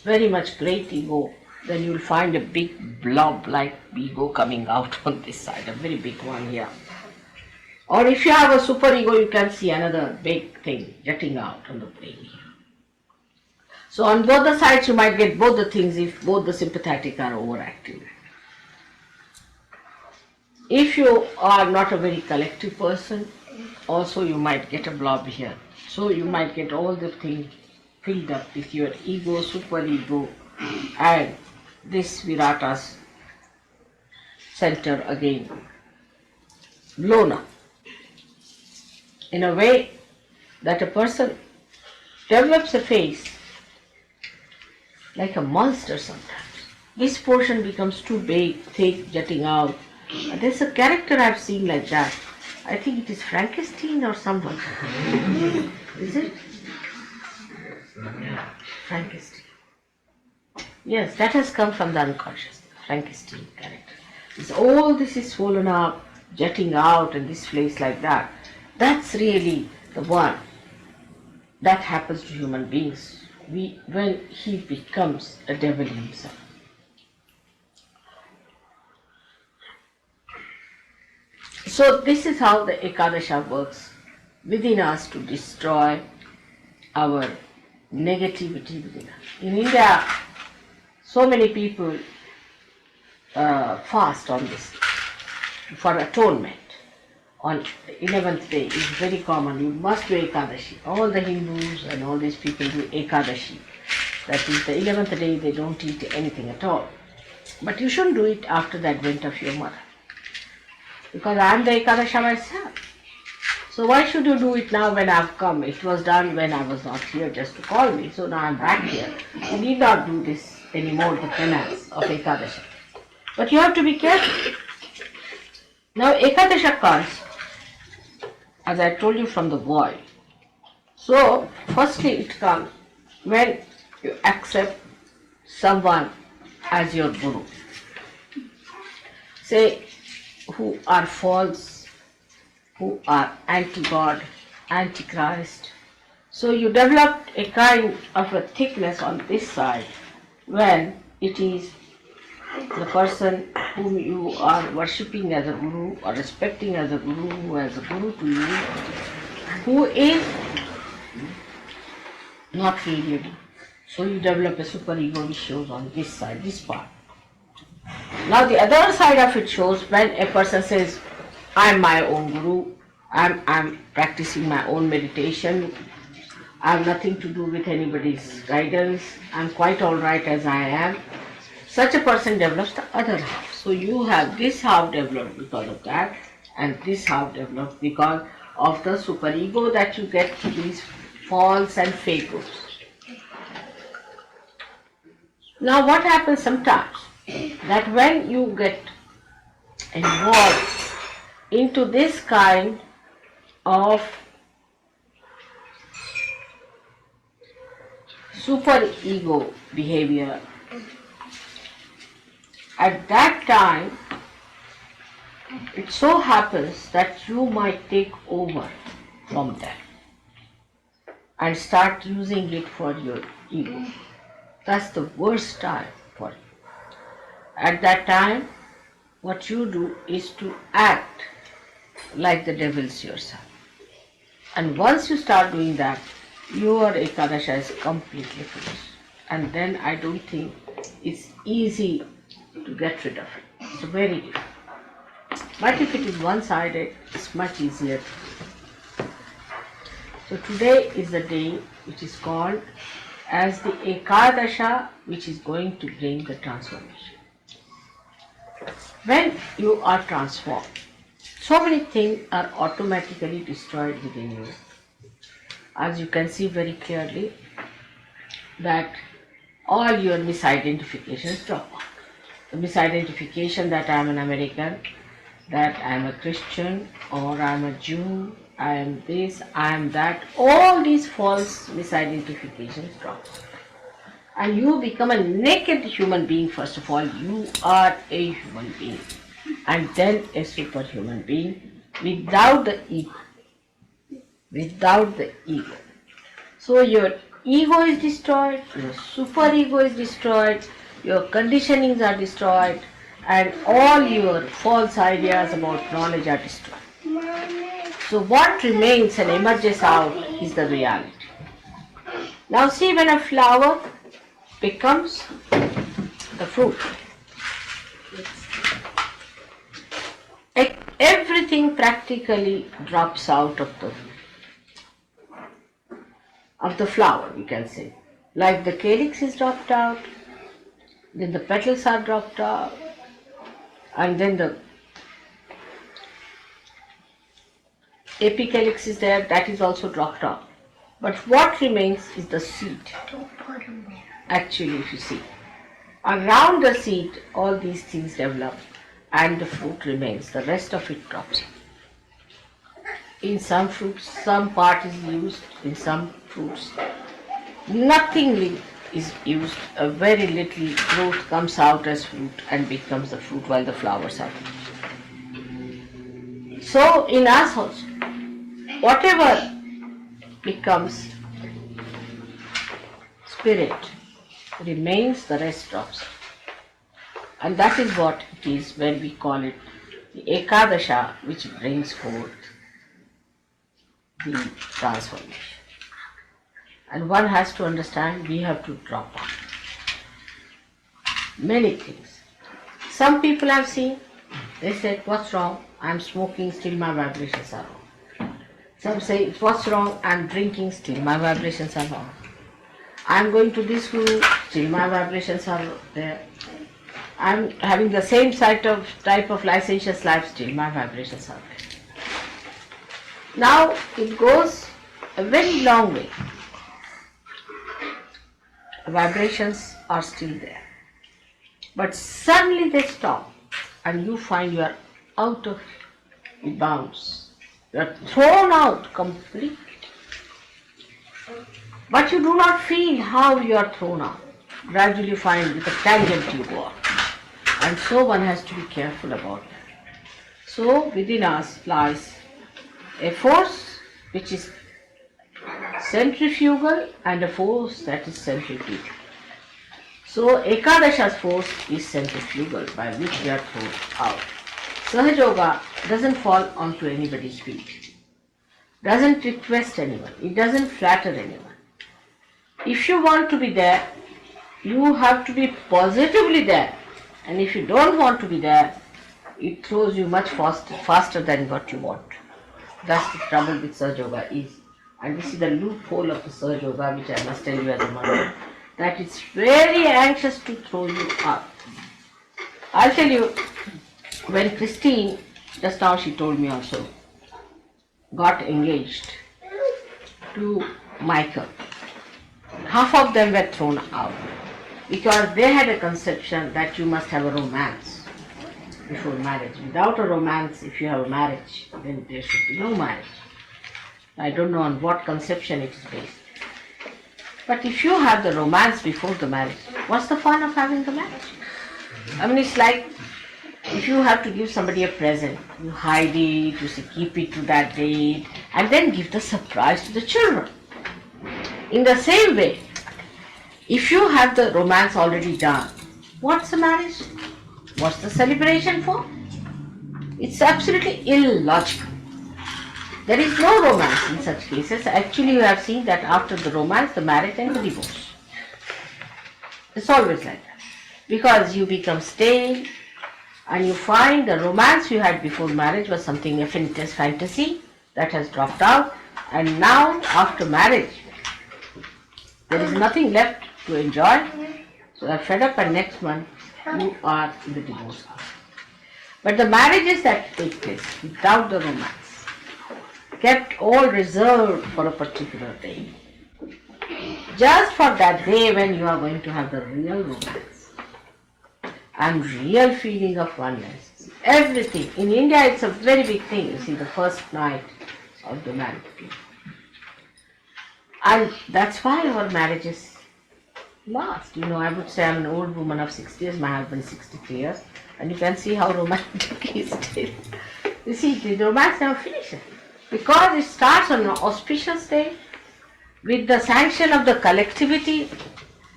very much great ego, then you will find a big blob like ego coming out on this side, a very big one here. Or if you have a superego, you can see another big thing jutting out on the brain here. So on both the sides you might get both the things if both the sympathetic are overactive. If you are not a very collective person, also you might get a blob here. So you might get all the things filled up with your ego, superego, and this Virata's center again blown up. In a way that a person develops a face like a monster sometimes. This portion becomes too big, thick, jutting out. There's a character I've seen like that. I think it is Frankenstein or someone. Is it? Yeah, Frankenstein. Yes, that has come from the unconscious, Frankenstein character. All this is swollen up, jutting out, and this place like that. That's really the one that happens to human beings when he becomes a devil himself. So this is how the Ekadasha works within us to destroy our negativity within us. In India, so many people fast on this for atonement. On the 11th day is very common. You must do Ekadashi. All the Hindus and all these people do Ekadashi. That is the 11th day they don't eat anything at all. But you shouldn't do it after the advent of your mother. Because I am the Ekadasha myself. So why should you do it now when I have come? It was done when I was not here just to call me. So now I am back here. You need not do this anymore, the penance of Ekadashi. But you have to be careful. Now Ekadasha comes, as I told you, from the void. So firstly it comes when you accept someone as your guru. Say, who are false, who are anti-God, anti-Christ. So you develop a kind of a thickness on this side when it is the person whom you are worshipping as a guru or respecting as a guru, who is a guru to you, who is not really. So you develop a superego which shows on this side, this part. Now the other side of it shows when a person says, I am my own guru, I'm practicing my own meditation, I have nothing to do with anybody's guidance, I'm quite alright as I am. Such a person develops the other half. So you have this half developed because of that, and this half developed because of the superego that you get through these false and fake gurus. Now what happens sometimes, that when you get involved into this kind of superego behavior, at that time it so happens that you might take over from them and start using it for your ego. That's the worst time for you. At that time, what you do is to act like the devils yourself. And once you start doing that, your Ekadasha is completely finished. And then I don't think it's easy to get rid of it. It's very difficult. But if it is one-sided, it's much easier. So today is the day which is called as the Ekadasha, which is going to bring the transformation. When you are transformed, so many things are automatically destroyed within you. As you can see very clearly, that all your misidentifications drop off. The misidentification that I am an American, that I am a Christian, or I am a Jew, I am this, I am that, all these false misidentifications drop off. And you become a naked human being. First of all, you are a human being, and then a superhuman being without the ego. Without the ego. So your ego is destroyed, your superego is destroyed, your conditionings are destroyed, and all your false ideas about knowledge are destroyed. So what remains and emerges out is the reality. Now see, when a flower becomes the fruit, everything practically drops out of the flower, you can say. Like the calyx is dropped out, then the petals are dropped out, and then the apicalyx is there, that is also dropped out. But what remains is the seed. Actually, if you see, around the seed, all these things develop and the fruit remains. The rest of it drops. In some fruits, some part is used. In some fruits, nothing is used. A very little growth comes out as fruit and becomes the fruit while the flowers are. So in us also, whatever becomes spirit remains, the rest drops. And that is what it is when we call it the Ekadasha, which brings forth the transformation. And one has to understand, we have to drop out many things. Some people I've seen, they said, what's wrong? I'm smoking, still my vibrations are wrong. Some say, what's wrong? I'm drinking, still my vibrations are wrong. I'm going to this guru, still my vibrations are there. I'm having the same type of licentious life, still my vibrations are there. Now it goes a very long way. Vibrations are still there. But suddenly they stop and you find you are out of it bounds. You are thrown out completely. But you do not feel how you are thrown out. Gradually you find with a tangent you go out. And so one has to be careful about it. So within us lies a force which is centrifugal and a force that is centrifugal. So Ekadasha's force is centrifugal by which we are thrown out. Sahaja Yoga doesn't fall onto anybody's feet, doesn't request anyone, it doesn't flatter anyone. If you want to be there, you have to be positively there, and if you don't want to be there, it throws you much faster than what you want. That's the trouble with Sahaja Yoga is. And this is the loophole of the Sahaja Yoga, which I must tell you as a mother, that it's very anxious to throw you out. I'll tell you, when Christine, just now she told me also, got engaged to Michael, half of them were thrown out because they had a conception that you must have a romance before marriage. Without a romance, if you have a marriage, then there should be no marriage. I don't know on what conception it is based. But if you have the romance before the marriage, what's the fun of having the marriage? I mean, it's like if you have to give somebody a present, you hide it, you say keep it to that date, and then give the surprise to the children. In the same way, if you have the romance already done, what's the marriage? What's the celebration for? It's absolutely illogical. There is no romance in such cases. Actually, you have seen that after the romance, the marriage and the divorce. It's always like that. Because you become stale and you find the romance you had before marriage was something, a fantasy that has dropped out, and now after marriage, there is nothing left to enjoy. So you are fed up, and next month you are in the divorce house. But the marriages that take place without the romance, kept all reserved for a particular day, just for that day when you are going to have the real romance and real feeling of oneness. Everything. In India it's a very big thing, you see, the first night of the married people. And that's why our marriages last. You know, I would say I'm an old woman of 60 years, my husband 63 years, and you can see how romantic he is still. You see, the romance never finishes. Because it starts on an auspicious day, with the sanction of the collectivity,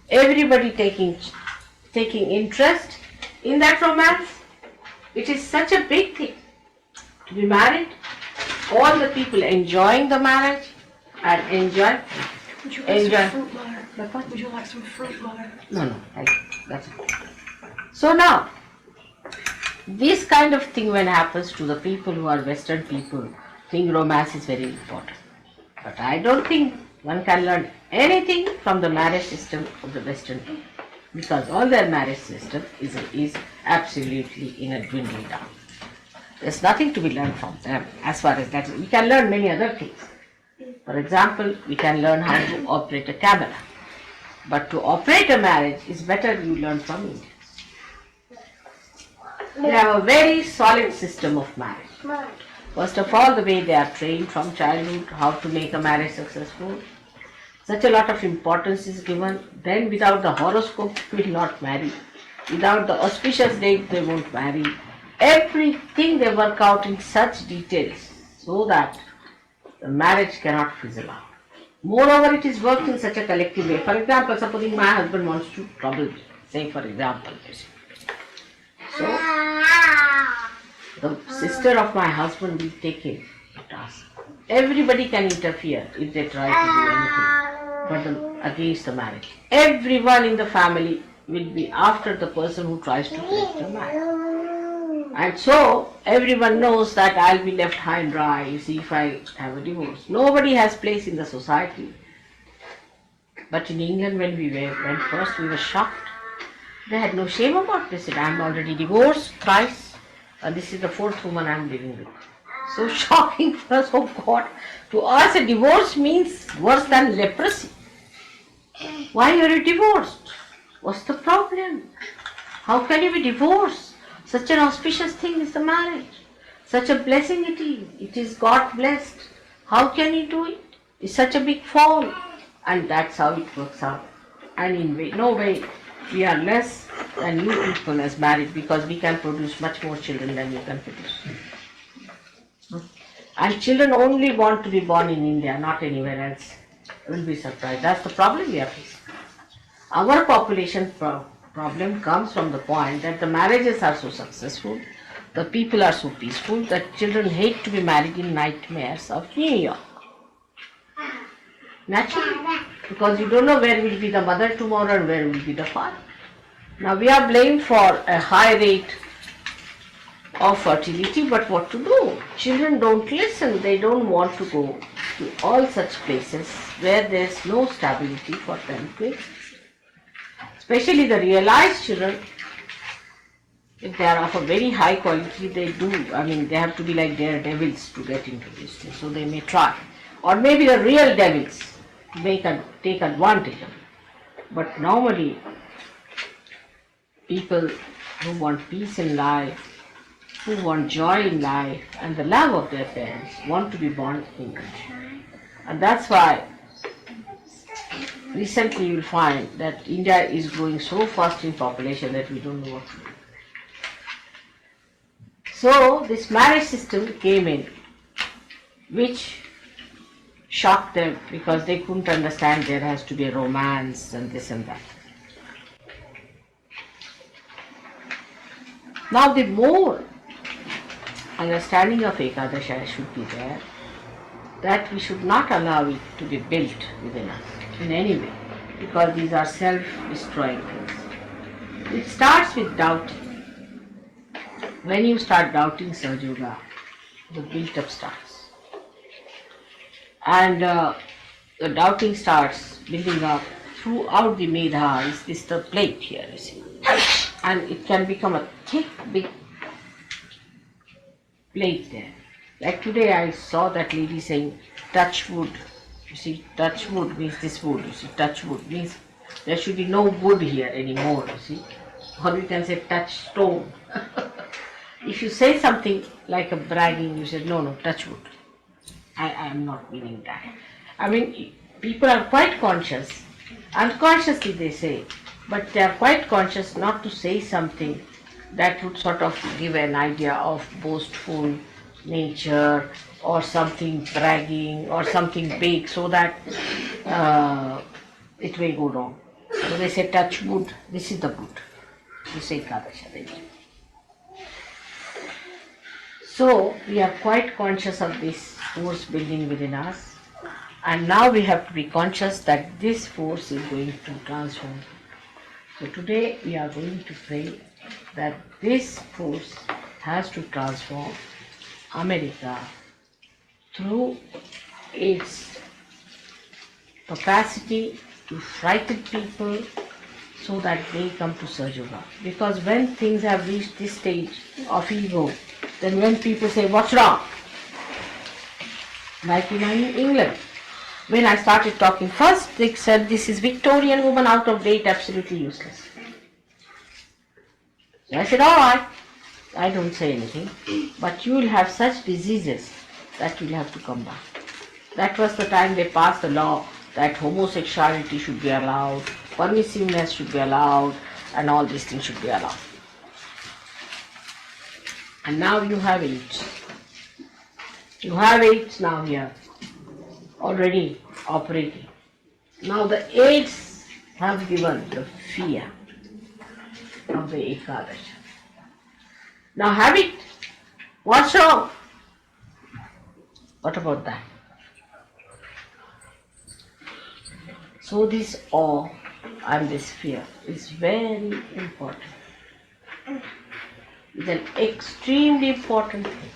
everybody taking interest in that romance. It is such a big thing to be married, all the people enjoying the marriage and enjoy. Would you like some fruit butter? Would you like some fruit butter? No, that's okay. So now, this kind of thing when happens to the people who are Western people, think romance is very important. But I don't think one can learn anything from the marriage system of the Western people, because all their marriage system is absolutely in a dwindling down. There's nothing to be learned from them as far as that is. We can learn many other things. For example, we can learn how to operate a camera. But to operate a marriage is better you learn from India. They have a very solid system of marriage. First of all, the way they are trained from childhood, how to make a marriage successful. Such a lot of importance is given. Then without the horoscope, they will not marry. Without the auspicious date, they won't marry. Everything they work out in such details so that the marriage cannot fizzle out. Moreover, it is worked in such a collective way. For example, supposing my husband wants to trouble me, say for example. So, the sister of my husband will take it to task. Everybody can interfere if they try to do anything, but against the marriage. Everyone in the family will be after the person who tries to break the marriage. And so, everyone knows that I'll be left high and dry, you see, if I have a divorce. Nobody has place in the society. But in England, when we went first, we were shocked. They had no shame about it. They said, I'm already divorced thrice, and this is the fourth woman I'm living with. So shocking for us, oh God. To us, a divorce means worse than leprosy. Why are you divorced? What's the problem? How can you be divorced? Such an auspicious thing is the marriage. Such a blessing it is. It is God blessed. How can you do it? It's such a big fall. And that's how it works out. And in no way we are less than you people as married, because we can produce much more children than you can produce. And children only want to be born in India, not anywhere else. You will be surprised. That's the problem we are facing. Our population problem comes from the point that the marriages are so successful, the people are so peaceful, that children hate to be married in nightmares of New York. Naturally, because you don't know where will be the mother tomorrow and where will be the father. Now we are blamed for a high rate of fertility, but what to do? Children don't listen. They don't want to go to all such places where there is no stability for them to exist. Especially the realized children, if they are of a very high quality, they have to be like daredevils to get into this thing. So they may try. Or maybe the real devils to take advantage of it. But normally, people who want peace in life, who want joy in life and the love of their parents, want to be born in India. And that's why recently you will find that India is growing so fast in population that we don't know what to do. So this marriage system came in, which shocked them because they couldn't understand there has to be a romance and this and that. Now the more understanding of Ekadasha should be there, that we should not allow it to be built within us in any way, because these are self-destroying things. It starts with doubting. When you start doubting Sahaja Yoga, the build-up starts. And the doubting starts building up throughout the Medha. Is this the plate here, you see? And it can become a thick, big plate there. Like today I saw that lady saying, touch wood. You see, touch wood means this wood. You see, touch wood means there should be no wood here anymore, you see. Or you can say touch stone. If you say something like a bragging, you say, no, touch wood. I am not meaning that. I mean, people are quite conscious. Unconsciously they say, but they are quite conscious not to say something that would sort of give an idea of boastful nature or something bragging or something big, so that it may go wrong. So they say touch wood, this is the wood. You say Ekadasha. So we are quite conscious of this force building within us, and now we have to be conscious that this force is going to transform. So today we are going to pray that this force has to transform America through its capacity to frighten people so that they come to Sahaja Yoga. Because when things have reached this stage of ego, then when people say, what's wrong? Like in England, when I started talking first, they said this is Victorian woman, out of date, absolutely useless. So I said, all right, I don't say anything, but you will have such diseases that you will have to come back. That was the time they passed the law that homosexuality should be allowed, permissiveness should be allowed, and all these things should be allowed. And now you have AIDS. You have AIDS now here, already operating. Now the AIDS have given the fear of the Ekadasha. Now have it. What's wrong? What about that? So this awe and this fear is very important. It's an extremely important thing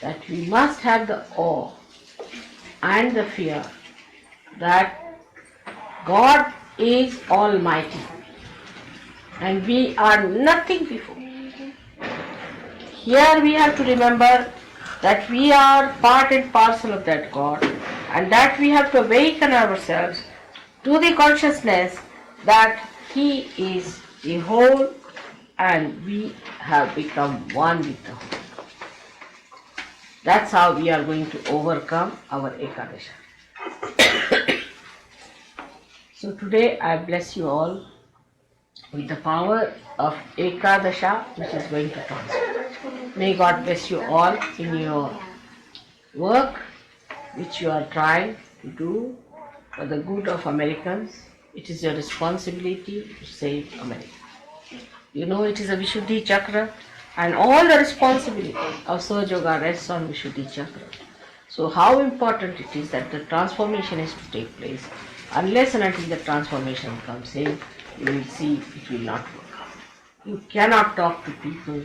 that we must have the awe and the fear that God is Almighty and we are nothing before. Here we have to remember that we are part and parcel of that God, and that we have to awaken ourselves to the consciousness that He is the whole and we have become one with the whole. That's how we are going to overcome our Ekadasha. So today I bless you all with the power of Ekadasha, which is going to transform. May God bless you all in your work which you are trying to do for the good of Americans. It is your responsibility to save America. You know it is a Vishuddhi Chakra, and all the responsibility of Sahaja Yoga rests on Vishuddhi Chakra. So how important it is that the transformation is to take place. Unless and until the transformation comes in, you will see it will not work out. You cannot talk to people,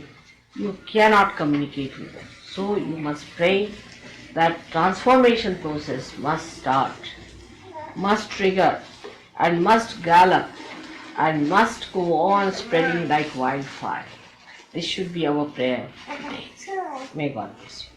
you cannot communicate with them. So you must pray that transformation process must start, must trigger, and must gallop, and must go on spreading like wildfire. This should be our prayer today. May God bless you.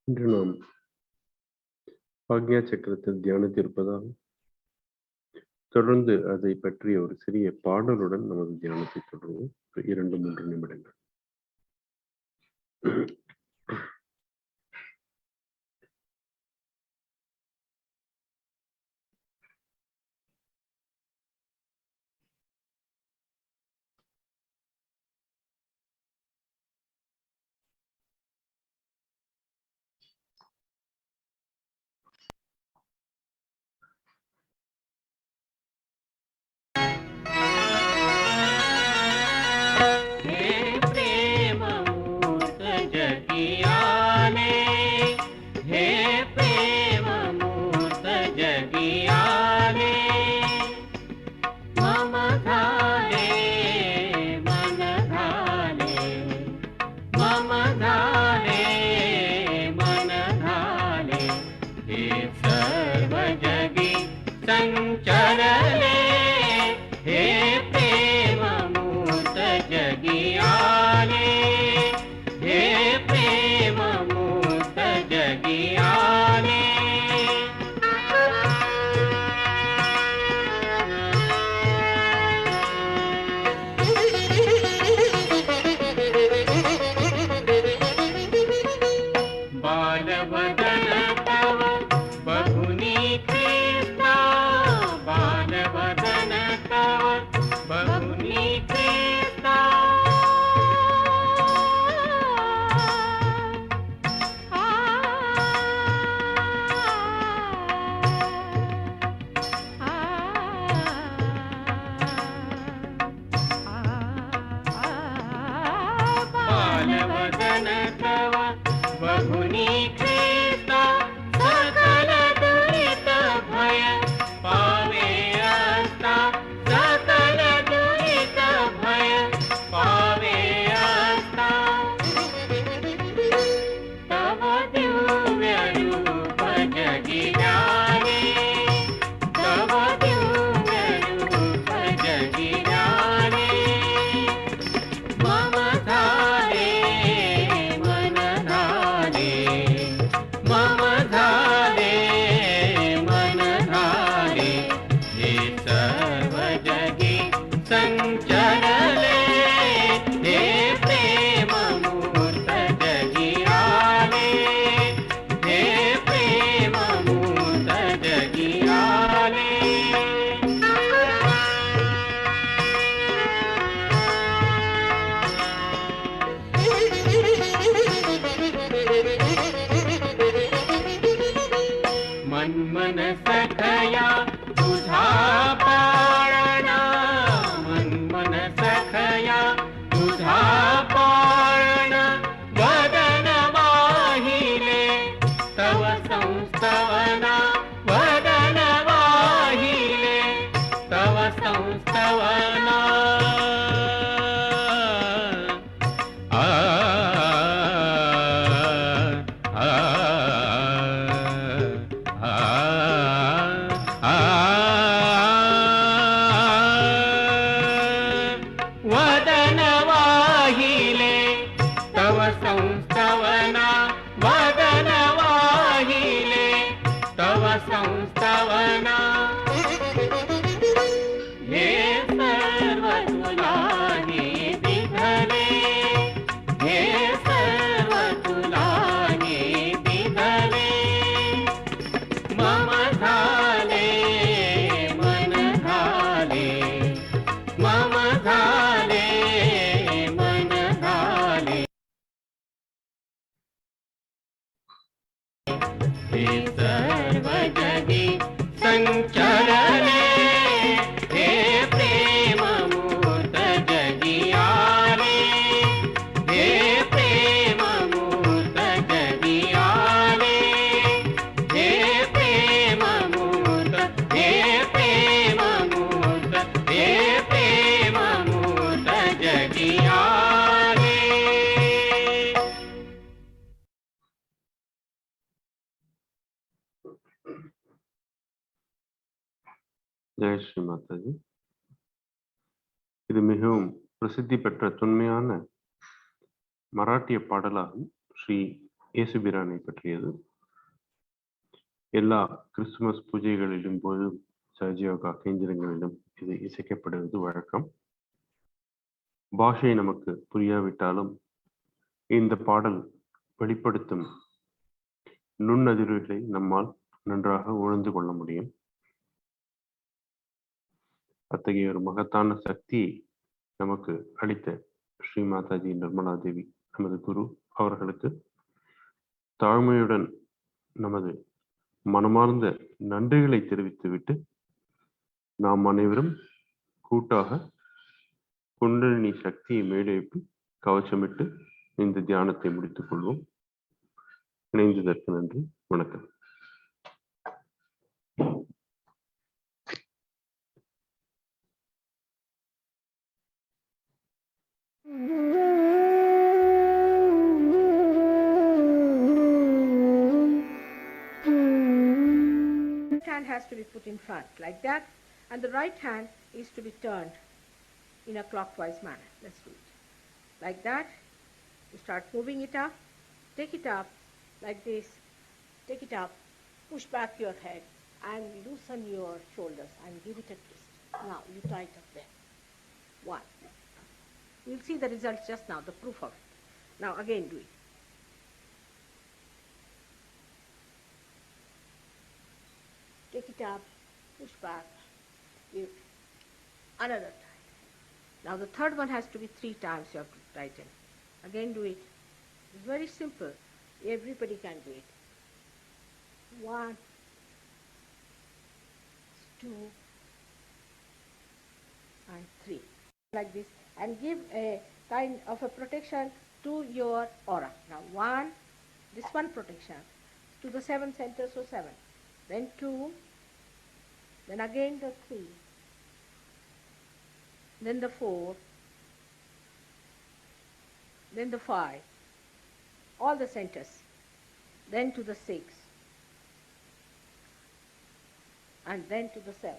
இன்று நாம் ஆக்ஞா சக்கரத்தில் தியானித்திருப்பதால் தொடர்ந்து அதை பற்றிய ஒரு சிறிய பாடலுடன் நமது தியானத்தை தொடருவோம். 2-3 நிமிடங்கள். संस्तवना वदनवाहिले तव संस्तवना वदनवाहिले तव संस्तवना वदनवाहिले तव संस्तवना हे सर्वतुलानि विधले हे सर्वतुलानि विधले मम झाले मन झाले मम झाले मन झाले हे सर्व जगी संचरणे हे प्रेममूर्त जगी आले हे प्रेममूर्त जगी आले हे प्रेममूर्त हे प्रेममूर्त हे प्रेममूर्त जगी आले. ஜெய் ஸ்ரீ மாதாஜி. இது மிகவும் பிரசித்தி பெற்ற தொன்மையான மராட்டிய பாடலாகும். ஸ்ரீ இயேசுபிரானை பற்றியது. எல்லா கிறிஸ்துமஸ் பூஜைகளிலும் போதும் சஜயோகா கேந்திரங்களிலும் இது இசைக்கப்படுவது வழக்கம். பாஷை நமக்கு புரியாவிட்டாலும் இந்த பாடல் வெளிப்படுத்தும் நுண்ணதிர்வுகளை நம்மால் நன்றாக உணர்ந்து கொள்ள முடியும். அத்தகைய ஒரு மகத்தான சக்தியை நமக்கு அளித்த ஸ்ரீ மாதாஜி நிர்மலா தேவி நமது குரு அவர்களுக்கு தாழ்மையுடன் நமது மனமார்ந்த நன்றிகளை தெரிவித்துவிட்டு நாம் அனைவரும் கூட்டாக குண்டலினி சக்தியை மேலெழுப்பி கவச்சமிட்டு இந்த தியானத்தை முடித்துக் கொள்வோம். இணைந்ததற்கு நன்றி. வணக்கம். Hand has to be put in front like that, and the right hand is to be turned in a clockwise manner. Let's do it like that. You start moving it up, take it up like this, take it up, push back your head and loosen your shoulders and give it a twist. Now you tie it up there. One. You'll see the results just now, the proof of it. Now again do it. Take it up, push back, give another time. Now the third one has to be 3 times you have to tighten. Again do it. It's very simple. Everybody can do it. 1, 2, and 3. Like this. And give a kind of a protection to your aura. Now 1, this one protection to the 7 centers, so 7. Then 2, then again the 3, then the 4, then the 5, all the centers, then to the 6, and then to the 7.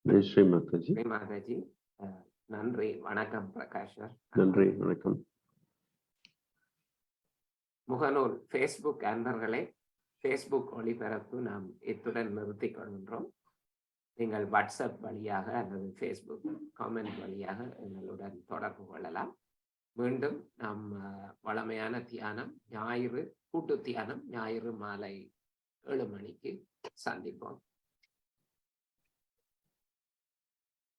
Jai Sri Mataji. Sri Mataji, நன்றி. வணக்கம் Prakash sir. நன்றி, வணக்கம். முகநூல் Facebook அன்பர்களே, Facebook ஒளிபரப்பு நாம் இத்துடன் நிறுத்திக் கொள்கின்றோம். நீங்கள் வாட்ஸ்அப் வழியாக அல்லது ஃபேஸ்புக் காமெண்ட் வழியாக எங்களுடன் தொடர்பு கொள்ளலாம். மீண்டும் நாம் வளமையான தியானம் ஞாயிறு கூட்டு தியானம் ஞாயிறு மாலை 7 மணிக்கு சந்திப்போம்.